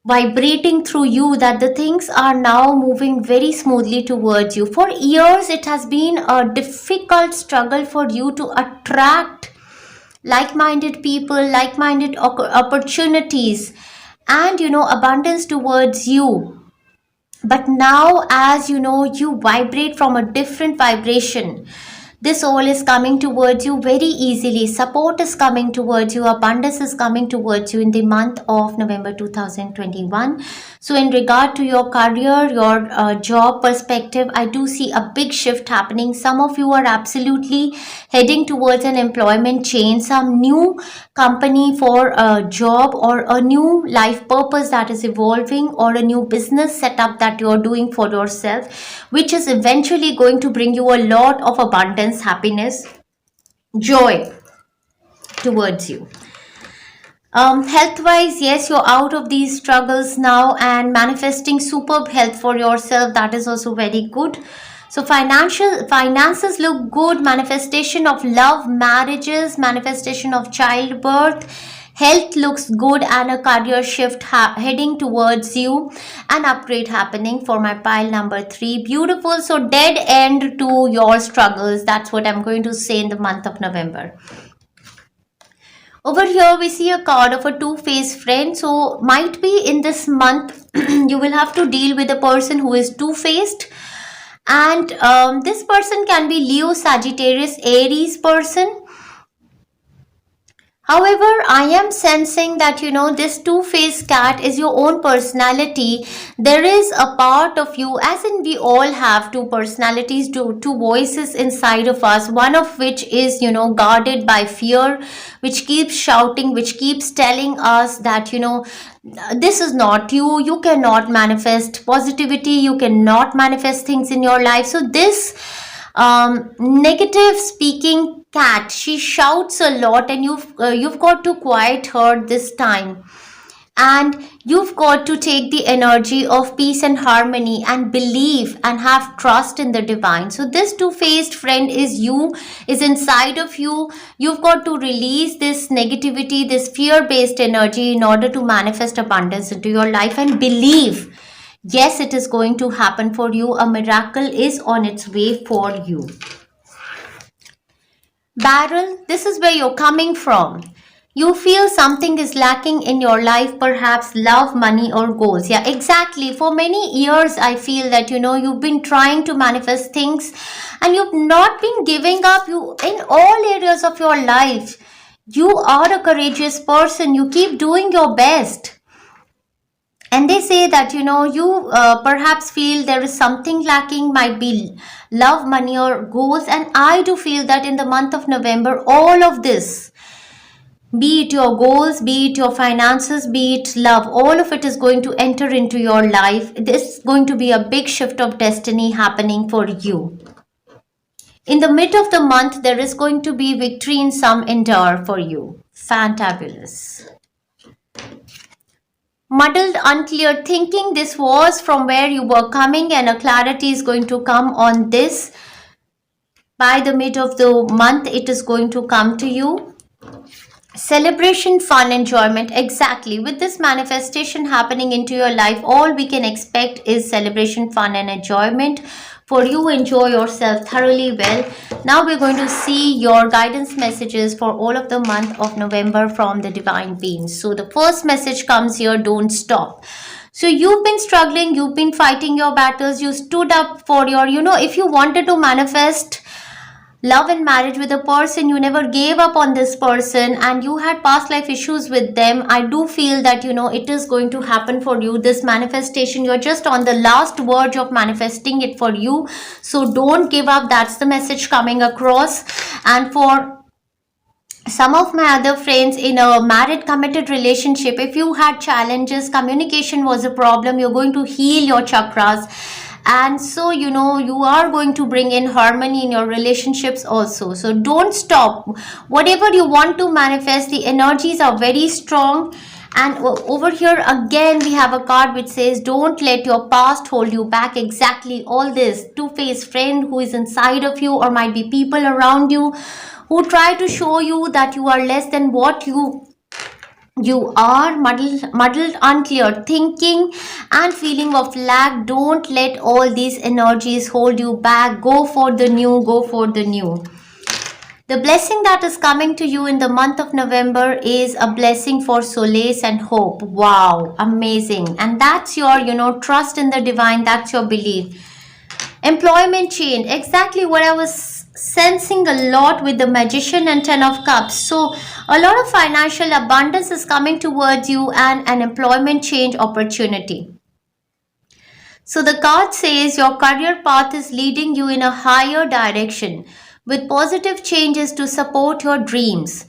Speaker 2: vibrating through you, that the things are now moving very smoothly towards you. For years it has been a difficult struggle for you to attract like-minded people, like-minded opportunities, and abundance towards you. But now, as you vibrate from a different vibration, this all is coming towards you very easily. Support is coming towards you, abundance is coming towards you in the month of November 2021. So in regard to your career, your job perspective, I do see a big shift happening. Some of you are absolutely heading towards an employment change, some new company for a job, or a new life purpose that is evolving, or a new business setup that you are doing for yourself, which is eventually going to bring you a lot of abundance, happiness, joy towards you. Health wise, yes, you're out of these struggles now and manifesting superb health for yourself. That is also very good. So finances look good. Manifestation of love, marriages, manifestation of childbirth, Health looks good and a career shift heading towards you. An upgrade happening for my pile number 3. Beautiful. So dead end to your struggles. That's what I'm going to say in the month of November. Over here we see a card of a two-faced friend. So might be in this month you will have to deal with a person who is two-faced. And this person can be Leo, Sagittarius, Aries person. However, I am sensing that, this two-faced cat is your own personality. There is a part of you, as in we all have two personalities, two voices inside of us, one of which is, guarded by fear, which keeps shouting, which keeps telling us that, this is not you, you cannot manifest positivity, you cannot manifest things in your life. So this negative speaking cat, she shouts a lot, and you've got to quiet her this time, and you've got to take the energy of peace and harmony and believe and have trust in the divine. So this two-faced friend is inside of you. You've got to release this negativity, this fear-based energy in order to manifest abundance into your life and believe. Yes, it is going to happen for you. A miracle is on its way for you. Barrel, this is where you're coming from. You feel something is lacking in your life, perhaps love, money, or goals. Yeah, exactly. For many years, I feel that, you've been trying to manifest things and you've not been giving up. You, in all areas of your life, you are a courageous person. You keep doing your best. And they say that, you perhaps feel there is something lacking, might be love, money, or goals. And I do feel that in the month of November, all of this, be it your goals, be it your finances, be it love, all of it is going to enter into your life. This is going to be a big shift of destiny happening for you. In the mid of the month, there is going to be victory in some endeavor for you. Fantabulous. Muddled, unclear thinking. This was from where you were coming, and a clarity is going to come on this. By the mid of the month, it is going to come to you. Celebration, fun, enjoyment. Exactly. With this manifestation happening into your life, all we can expect is celebration, fun, and enjoyment. For you, enjoy yourself thoroughly well. Now we're going to see your guidance messages for all of the month of November from the divine beings. So the first message comes here: don't stop. So you've been struggling, you've been fighting your battles, you stood up for your, if you wanted to manifest love and marriage with a person, you never gave up on this person, and you had past life issues with them. I do feel that, it is going to happen for you. This manifestation, you're just on the last verge of manifesting it for you. So don't give up. That's the message coming across. And for some of my other friends in a married committed relationship, if you had challenges, communication was a problem, you're going to heal your chakras. And so, you are going to bring in harmony in your relationships also. So don't stop. Whatever you want to manifest, the energies are very strong. And over here again, we have a card which says, don't let your past hold you back. Exactly all this. Two-faced friend who is inside of you, or might be people around you who try to show you that you are less than what you are. Muddled, unclear thinking and feeling of lack. Don't let all these energies hold you back. Go for the new, go for the new. The blessing that is coming to you in the month of November is a blessing for solace and hope. Wow, amazing. And that's your, trust in the divine. That's your belief. Employment change. Exactly what I was sensing a lot with the Magician and Ten of Cups. So a lot of financial abundance is coming towards you, and an employment change opportunity. So the card says your career path is leading you in a higher direction with positive changes to support your dreams.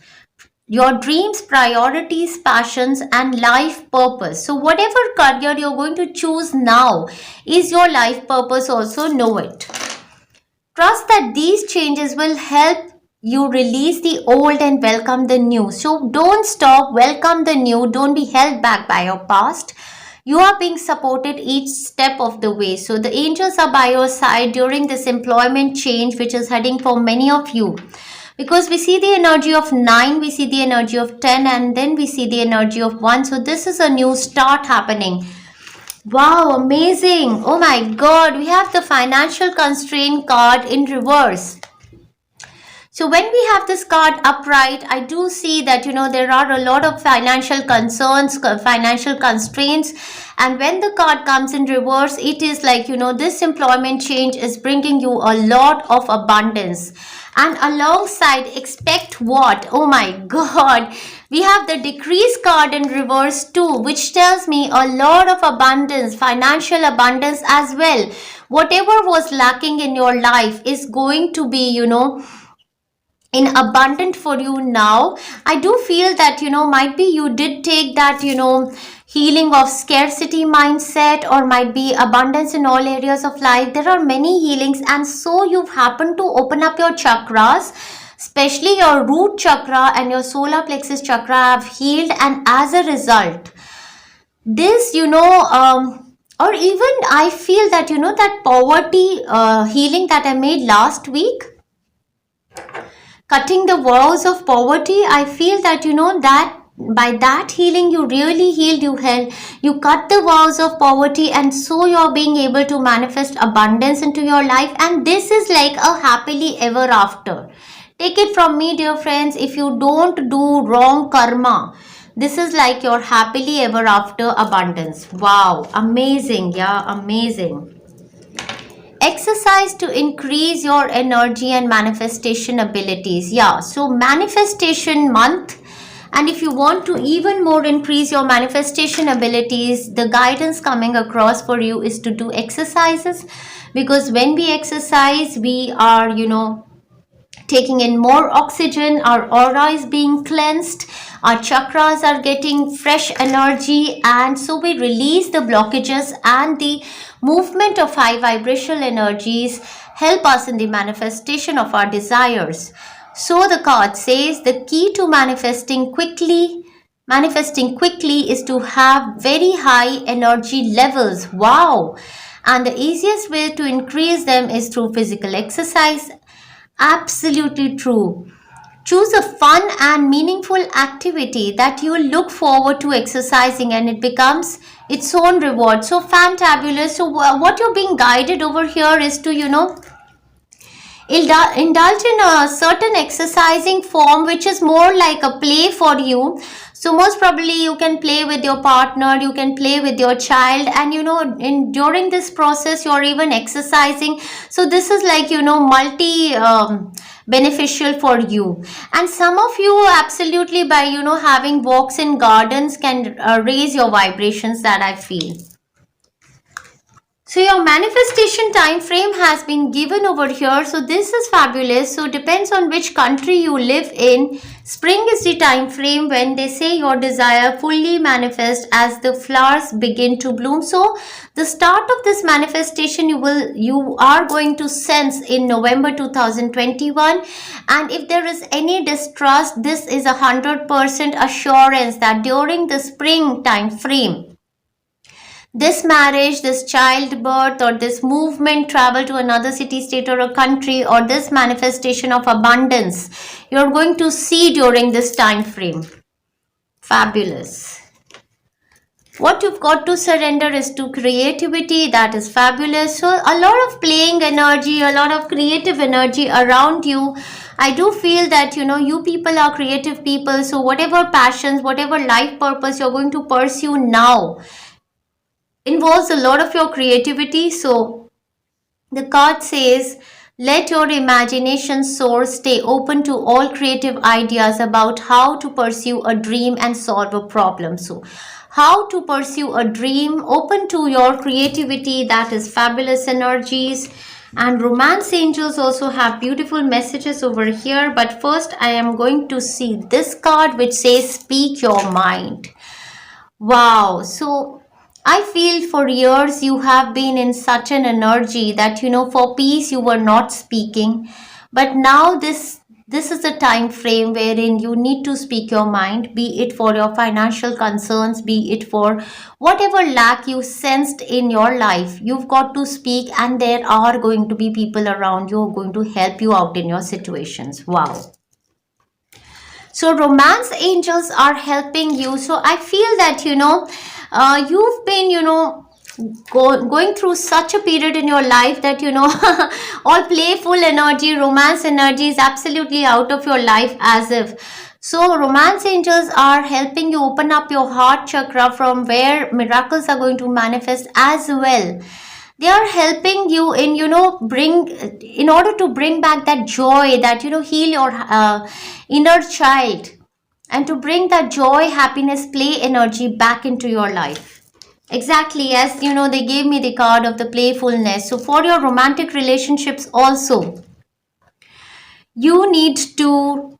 Speaker 2: Your dreams, priorities, passions, and life purpose. So whatever career you're going to choose now is your life purpose also. Know it. Trust that these changes will help you release the old and welcome the new. So don't stop. Welcome the new. Don't be held back by your past. You are being supported each step of the way. So the angels are by your side during this employment change, which is heading for many of you. because we see the energy of 9, we see the energy of 10, and then we see the energy of 1. So this is a new start happening. Wow, amazing. Oh my God, we have the financial constraint card in reverse. So when we have this card upright, I do see that, there are a lot of financial concerns, financial constraints. And when the card comes in reverse, it is like, this employment change is bringing you a lot of abundance. And alongside, expect what? Oh my God. We have the decrease card in reverse too, which tells me a lot of abundance, financial abundance as well. Whatever was lacking in your life is going to be, in abundant for you now. I do feel that, might be you did take that, healing of scarcity mindset, or might be abundance in all areas of life. There are many healings, and so you've happened to open up your chakras, especially your root chakra and your solar plexus chakra have healed. And as a result, this, or even I feel that, that poverty healing that I made last week, cutting the vows of poverty, I feel that, that by that healing, you really healed, you cut the vows of poverty, and so you're being able to manifest abundance into your life. And this is like a happily ever after. Take it from me, dear friends, if you don't do wrong karma, this is like your happily ever after abundance. Wow, amazing. Yeah, amazing. Exercise to increase your energy and manifestation abilities. Yeah, so manifestation month, and if you want to even more increase your manifestation abilities, the guidance coming across for you is to do exercises, because when we exercise, we are, taking in more oxygen, our aura is being cleansed, our chakras are getting fresh energy, and so we release the blockages, and the movement of high vibrational energies help us in the manifestation of our desires. So the card says the key to manifesting quickly is to have very high energy levels. Wow. And the easiest way to increase them is through physical exercise. Absolutely true. Choose a fun and meaningful activity that you look forward to exercising, and it becomes its own reward. So fantabulous. So what you're being guided over here is to, indulge in a certain exercising form which is more like a play for you. So most probably you can play with your partner, you can play with your child, and during this process you're even exercising. So this is like, multi beneficial for you. And some of you absolutely by, having walks in gardens can raise your vibrations, that I feel. So your manifestation time frame has been given over here. So this is fabulous. So depends on which country you live in. Spring is the time frame when they say your desire fully manifest as the flowers begin to bloom. So the start of this manifestation you are going to sense in November 2021. And if there is any distrust, this is 100% assurance that during the spring time frame, this marriage, this childbirth, or this movement, travel to another city, state, or a country, or this manifestation of abundance, you're going to see during this time frame. Fabulous. What you've got to surrender is to creativity. That is fabulous. So a lot of playing energy, a lot of creative energy around you. I do feel that, you people are creative people. So whatever passions, whatever life purpose you're going to pursue now involves a lot of your creativity. So the card says, let your imagination soar, stay open to all creative ideas about how to pursue a dream and solve a problem. So how to pursue a dream, open to your creativity, that is fabulous energies. And romance angels also have beautiful messages over here. But first I am going to see this card which says speak your mind. Wow. So I feel for years you have been in such an energy that, for peace you were not speaking. But now this is a time frame wherein you need to speak your mind, be it for your financial concerns, be it for whatever lack you sensed in your life. You've got to speak, and there are going to be people around you who are going to help you out in your situations. Wow. So romance angels are helping you. So I feel that, you've been, going through such a period in your life that, all playful energy, romance energy is absolutely out of your life as if. So romance angels are helping you open up your heart chakra, from where miracles are going to manifest as well. They are helping you in, in order to bring back that joy, that, heal your inner child, and to bring that joy, happiness, play energy back into your life. Exactly, as they gave me the card of the playfulness. So for your romantic relationships also, you need to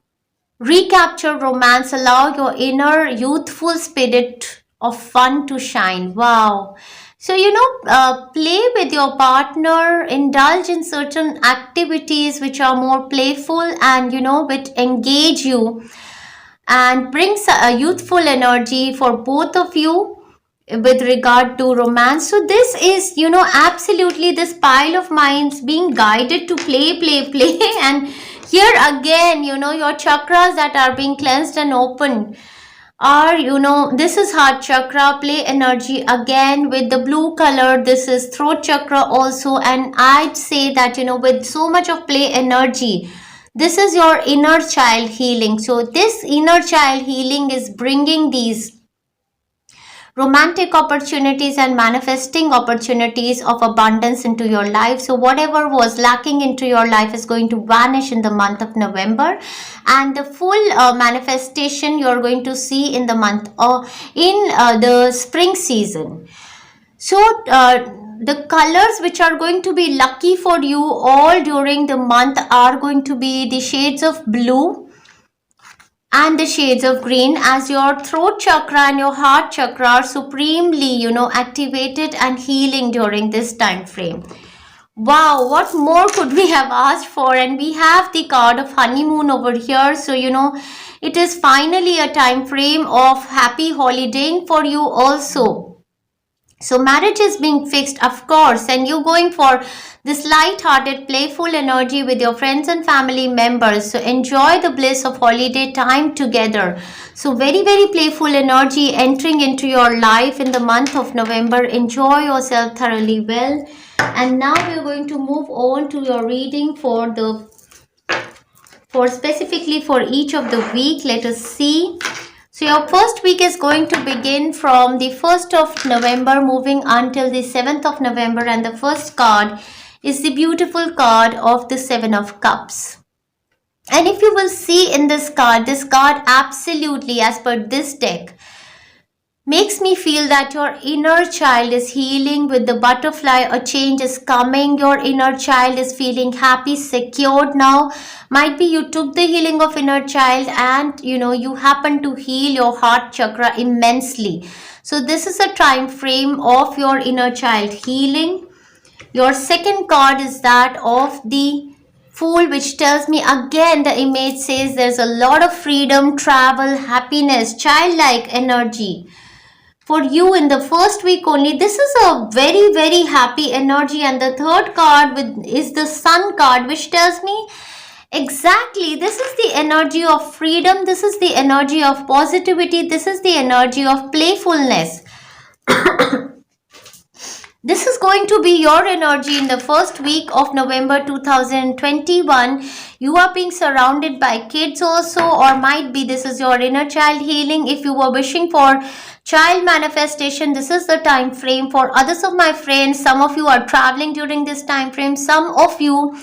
Speaker 2: recapture romance, allow your inner youthful spirit of fun to shine. Wow. So, play with your partner, indulge in certain activities which are more playful and, which engage you and brings a youthful energy for both of you with regard to romance. So this is, absolutely this pile of minds being guided to play, play, play. And here again, your chakras that are being cleansed and opened are, this is Heart Chakra, play energy again with the blue color. This is Throat Chakra also. And I'd say that, with so much of play energy, this is your inner child healing. So this inner child healing is bringing these romantic opportunities and manifesting opportunities of abundance into your life. So whatever was lacking into your life is going to vanish in the month of November, and the full manifestation you're going to see in the month in the spring season. So the colors which are going to be lucky for you all during the month are going to be the shades of blue and the shades of green, as your throat chakra and your heart chakra are supremely, activated and healing during this time frame. Wow, what more could we have asked for? And we have the card of honeymoon over here. So, it is finally a time frame of happy holidaying for you also. So marriage is being fixed, of course, and you're going for this light-hearted, playful energy with your friends and family members. So enjoy the bliss of holiday time together. So very, very playful energy entering into your life in the month of November. Enjoy yourself thoroughly well. And now we're going to move on to your reading for specifically for each of the week. Let us see. So your first week is going to begin from the 1st of November moving until the 7th of November, and the first card is the beautiful card of the 7 of Cups. And if you will see in this card absolutely, as per this deck, makes me feel that your inner child is healing with the butterfly. A change is coming. Your inner child is feeling happy, secured now. Might be you took the healing of inner child and you happen to heal your heart chakra immensely. So this is a time frame of your inner child healing. Your second card is that of the Fool, which tells me again, the image says there's a lot of freedom, travel, happiness, childlike energy for you in the first week only. This is a very, very happy energy. And the third card is the Sun card, which tells me exactly this is the energy of freedom. This is the energy of positivity. This is the energy of playfulness. This is going to be your energy in the first week of November 2021. You are being surrounded by kids also, or might be this is your inner child healing. If you were wishing for child manifestation, this is the time frame. For others of my friends, some of you are traveling during this time frame. Some of you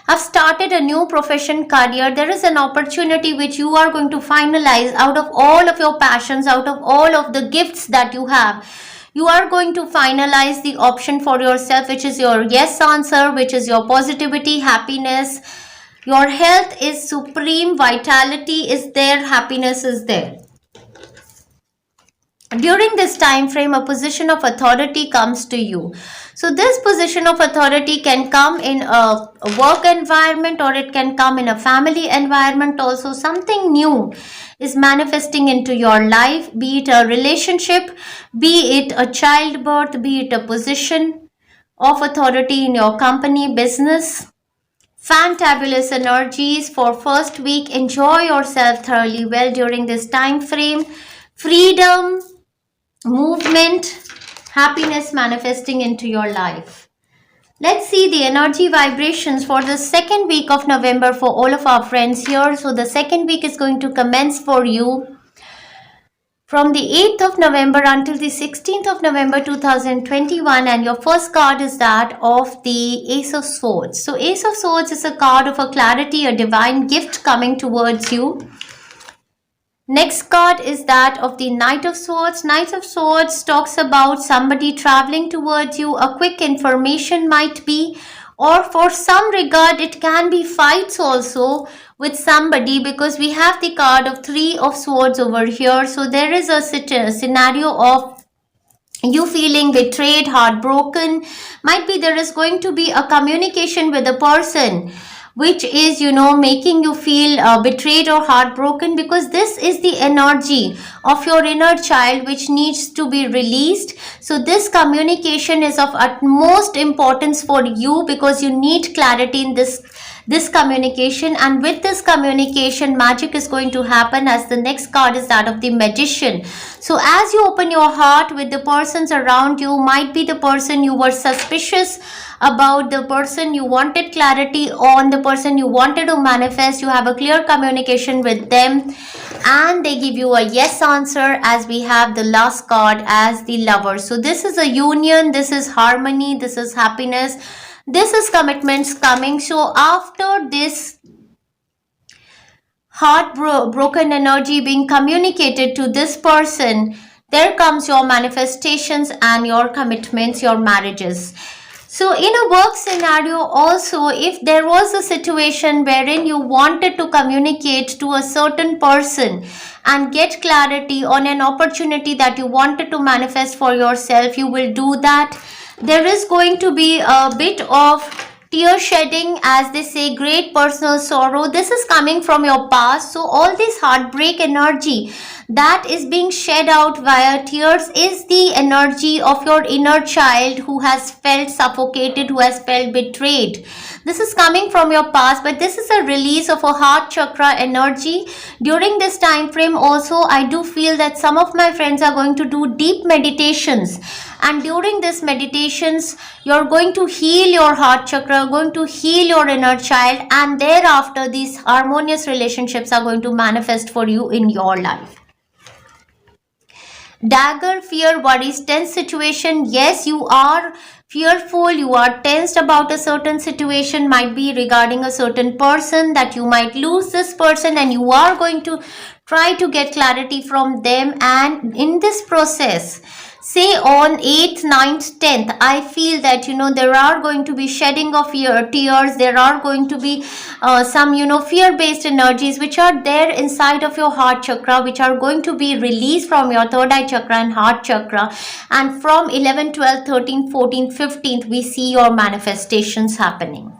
Speaker 2: have started a new profession, career. There is an opportunity which you are going to finalize out of all of your passions, out of all of the gifts that you have. You are going to finalize the option for yourself, which is your yes answer, which is your positivity, happiness. Your health is supreme, vitality is there, happiness is there. During this time frame, a position of authority comes to you. So this position of authority can come in a work environment, or it can come in a family environment also. Something new is manifesting into your life, be it a relationship, be it a childbirth, be it a position of authority in your company, business, fantabulous energies for first week. Enjoy yourself thoroughly well during this time frame. Freedom, movement, happiness manifesting into your life. Let's see the energy vibrations for the second week of November for all of our friends here. So the second week is going to commence for you from the 8th of November until the 16th of November 2021, and your first card is that of the Ace of Swords. So Ace of Swords is a card of a clarity, a divine gift coming towards you. Next card is that of the Knight of Swords. Knight of Swords talks about somebody traveling towards you. A quick information might be, or for some regard it can be fights also with somebody, because we have the card of Three of Swords over here. So there is a scenario of you feeling betrayed, heartbroken. Might be there is going to be a communication with a person which is, making you feel betrayed or heartbroken, because this is the energy of your inner child which needs to be released. So this communication is of utmost importance for you, because you need clarity in this communication, and with this communication magic is going to happen, as the next card is that of the Magician. So as you open your heart with the persons around you, might be the person you were suspicious about, the person you wanted clarity on, the person you wanted to manifest, you have a clear communication with them and they give you a yes answer, as we have the last card as the Lover. So this is a union, this is harmony, this is happiness, this is commitments coming. So after this heartbroken energy being communicated to this person, there comes your manifestations and your commitments, your marriages. So in a work scenario also, if there was a situation wherein you wanted to communicate to a certain person and get clarity on an opportunity that you wanted to manifest for yourself, you will do that. There is going to be a bit of tear shedding, as they say, great personal sorrow. This is coming from your past. So all this heartbreak energy that is being shed out via tears is the energy of your inner child who has felt suffocated, who has felt betrayed. This is coming from your past, but this is a release of a heart chakra energy. During this time frame also, I do feel that some of my friends are going to do deep meditations, and during this meditations you're going to heal your heart chakra, going to heal your inner child, and thereafter these harmonious relationships are going to manifest for you in your life. Dagger, fear, worries, tense situation. Yes, you are fearful, you are tensed about a certain situation, might be regarding a certain person, that you might lose this person and you are going to try to get clarity from them. And in this process, say on 8th, 9th, 10th, I feel that, there are going to be shedding of tears. There are going to be some, fear-based energies which are there inside of your heart chakra, which are going to be released from your third eye chakra and heart chakra. And from 11th, 12th, 13th, 14th, 15th, we see your manifestations happening.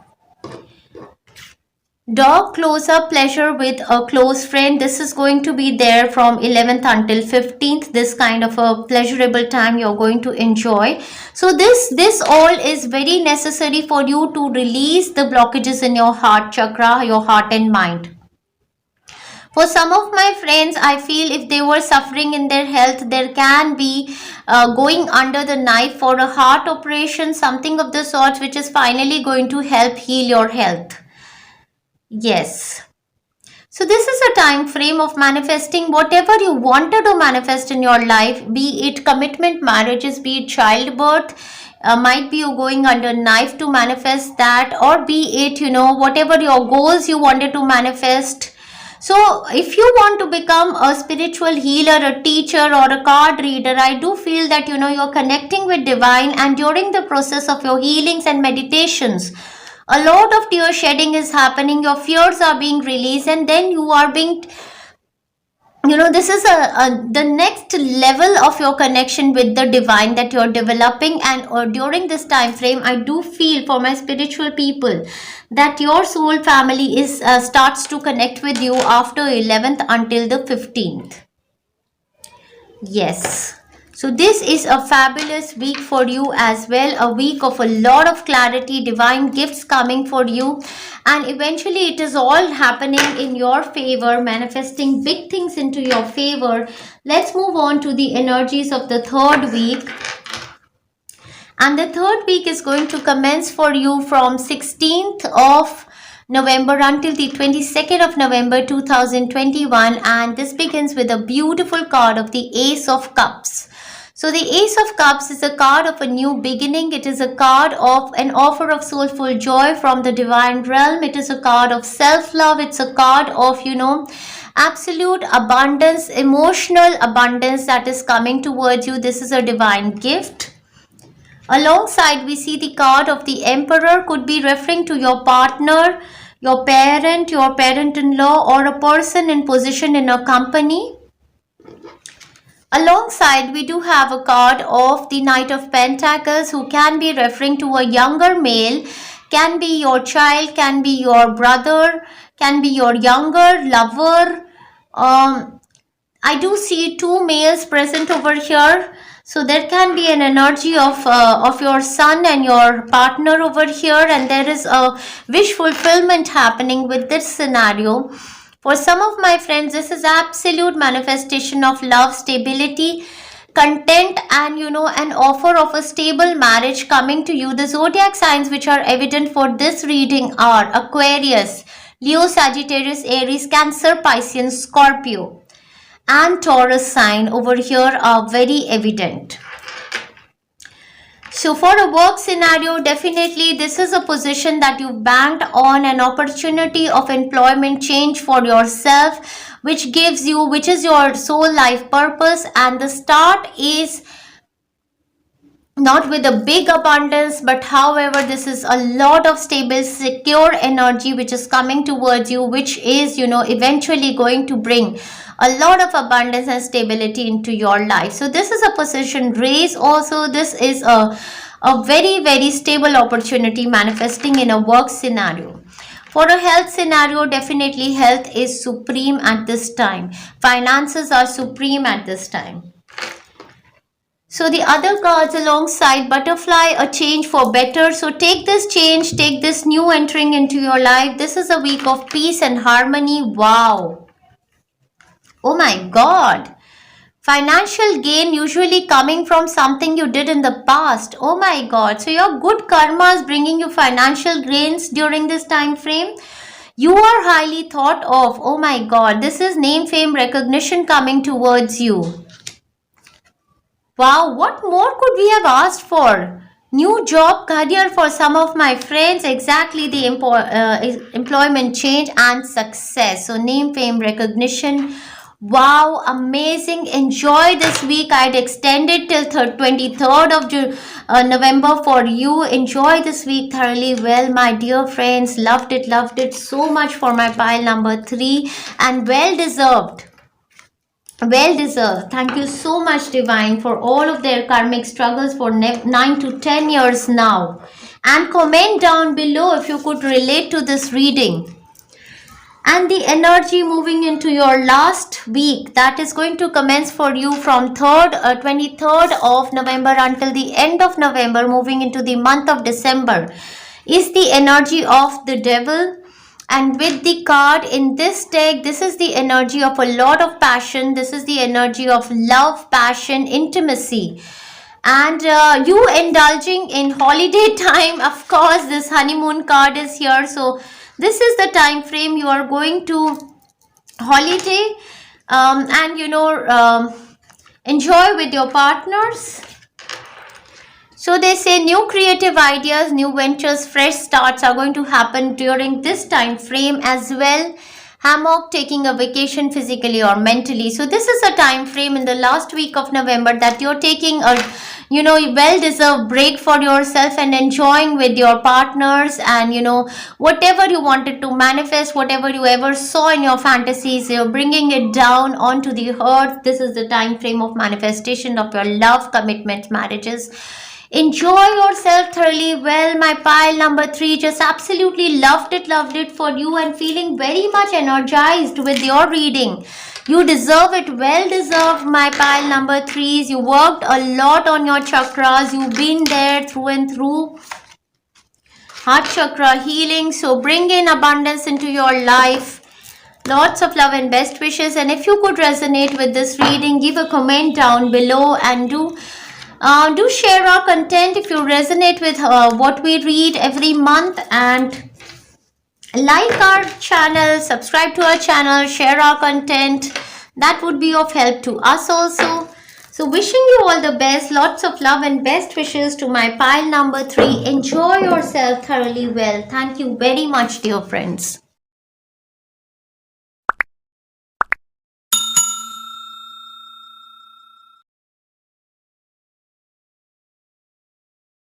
Speaker 2: Dog close-up pleasure with a close friend. This is going to be there from 11th until 15th. This kind of a pleasurable time you're going to enjoy. So this all is very necessary for you to release the blockages in your heart chakra, your heart and mind. For some of my friends, I feel if they were suffering in their health, there can be going under the knife for a heart operation, something of the sorts, which is finally going to help heal your health. Yes. So this is a time frame of manifesting whatever you wanted to manifest in your life, be it commitment, marriages, be it childbirth, might be you going under knife to manifest that, or be it, whatever your goals you wanted to manifest. So if you want to become a spiritual healer, a teacher or a card reader, I do feel that, you're connecting with divine, and during the process of your healings and meditations, a lot of tear shedding is happening, your fears are being released, and then you are being, this is the next level of your connection with the divine that you're developing. And during this time frame, I do feel for my spiritual people that your soul family is starts to connect with you after 11th until the 15th. Yes. So this is a fabulous week for you as well, a week of a lot of clarity, divine gifts coming for you, and eventually it is all happening in your favor, manifesting big things into your favor. Let's move on to the energies of the third week. And the third week is going to commence for you from 16th of November until the 22nd of November 2021, and this begins with a beautiful card of the Ace of Cups. So the Ace of Cups is a card of a new beginning. It is a card of an offer of soulful joy from the divine realm. It is a card of self-love. It's a card of, absolute abundance, emotional abundance that is coming towards you. This is a divine gift. Alongside, we see the card of the Emperor, could be referring to your partner, your parent, your parent-in-law, or a person in position in a company. Alongside, we do have a card of the Knight of Pentacles, who can be referring to a younger male, can be your child, can be your brother, can be your younger lover. I do see two males present over here. So there can be an energy of your son and your partner over here, and there is a wish fulfillment happening with this scenario. For some of my friends, this is absolute manifestation of love, stability, content, and an offer of a stable marriage coming to you. The zodiac signs which are evident for this reading are Aquarius, Leo, Sagittarius, Aries, Cancer, Pisces, Scorpio, and Taurus sign over here are very evident. So for a work scenario, definitely this is a position that you've banked on, an opportunity of employment change for yourself, which is your soul life purpose, and the start is not with a big abundance, but however, this is a lot of stable, secure energy which is coming towards you, which is, eventually going to bring a lot of abundance and stability into your life. So this is a position raise also. This is a very, very stable opportunity manifesting in a work scenario. For a health scenario, definitely health is supreme at this time. Finances are supreme at this time. So the other cards alongside, Butterfly, a change for better. So take this change, take this new entering into your life. This is a week of peace and harmony. Wow. Oh my God. Financial gain usually coming from something you did in the past. Oh my God. So your good karma is bringing you financial gains during this time frame. You are highly thought of. Oh my God. This is name, fame, recognition coming towards you. Wow, what more could we have asked for? New job, career for some of my friends, exactly the employment change and success. So name, fame, recognition. Wow, amazing. Enjoy this week. I'd extend it till 23rd of November for you. Enjoy this week thoroughly well, my dear friends. Loved it so much for my pile number 3, and well deserved. Well deserved. Thank you so much, Divine, for all of their karmic struggles for 9 to 10 years now. And comment down below if you could relate to this reading. And the energy moving into your last week, that is going to commence for you from 23rd of November until the end of November, moving into the month of December, is the energy of the devil. And with the card in this deck, this is the energy of a lot of passion. This is the energy of love, passion, intimacy. And you indulging in holiday time. Of course, this honeymoon card is here. So this is the time frame you are going to holiday and enjoy with your partners. So they say new creative ideas, new ventures, fresh starts are going to happen during this time frame as well. Hammock, taking a vacation physically or mentally. So this is a time frame in the last week of November that you're taking a well-deserved break for yourself and enjoying with your partners, and whatever you wanted to manifest, whatever you ever saw in your fantasies, you're bringing it down onto the earth. This is the time frame of manifestation of your love, commitment, marriages. Enjoy yourself thoroughly well. My pile number 3 just absolutely loved it for you and feeling very much energized with your reading. You deserve it, well deserved, my pile number 3s. You worked a lot on your chakras. You've been there through and through. Heart chakra healing. So bring in abundance into your life. Lots of love and best wishes. And if you could resonate with this reading, give a comment down below and do share our content if you resonate with what we read every month, and like our channel, subscribe to our channel, share our content. That would be of help to us also. So wishing you all the best, lots of love and best wishes to my pile number 3. Enjoy yourself thoroughly well. Thank you very much, dear friends.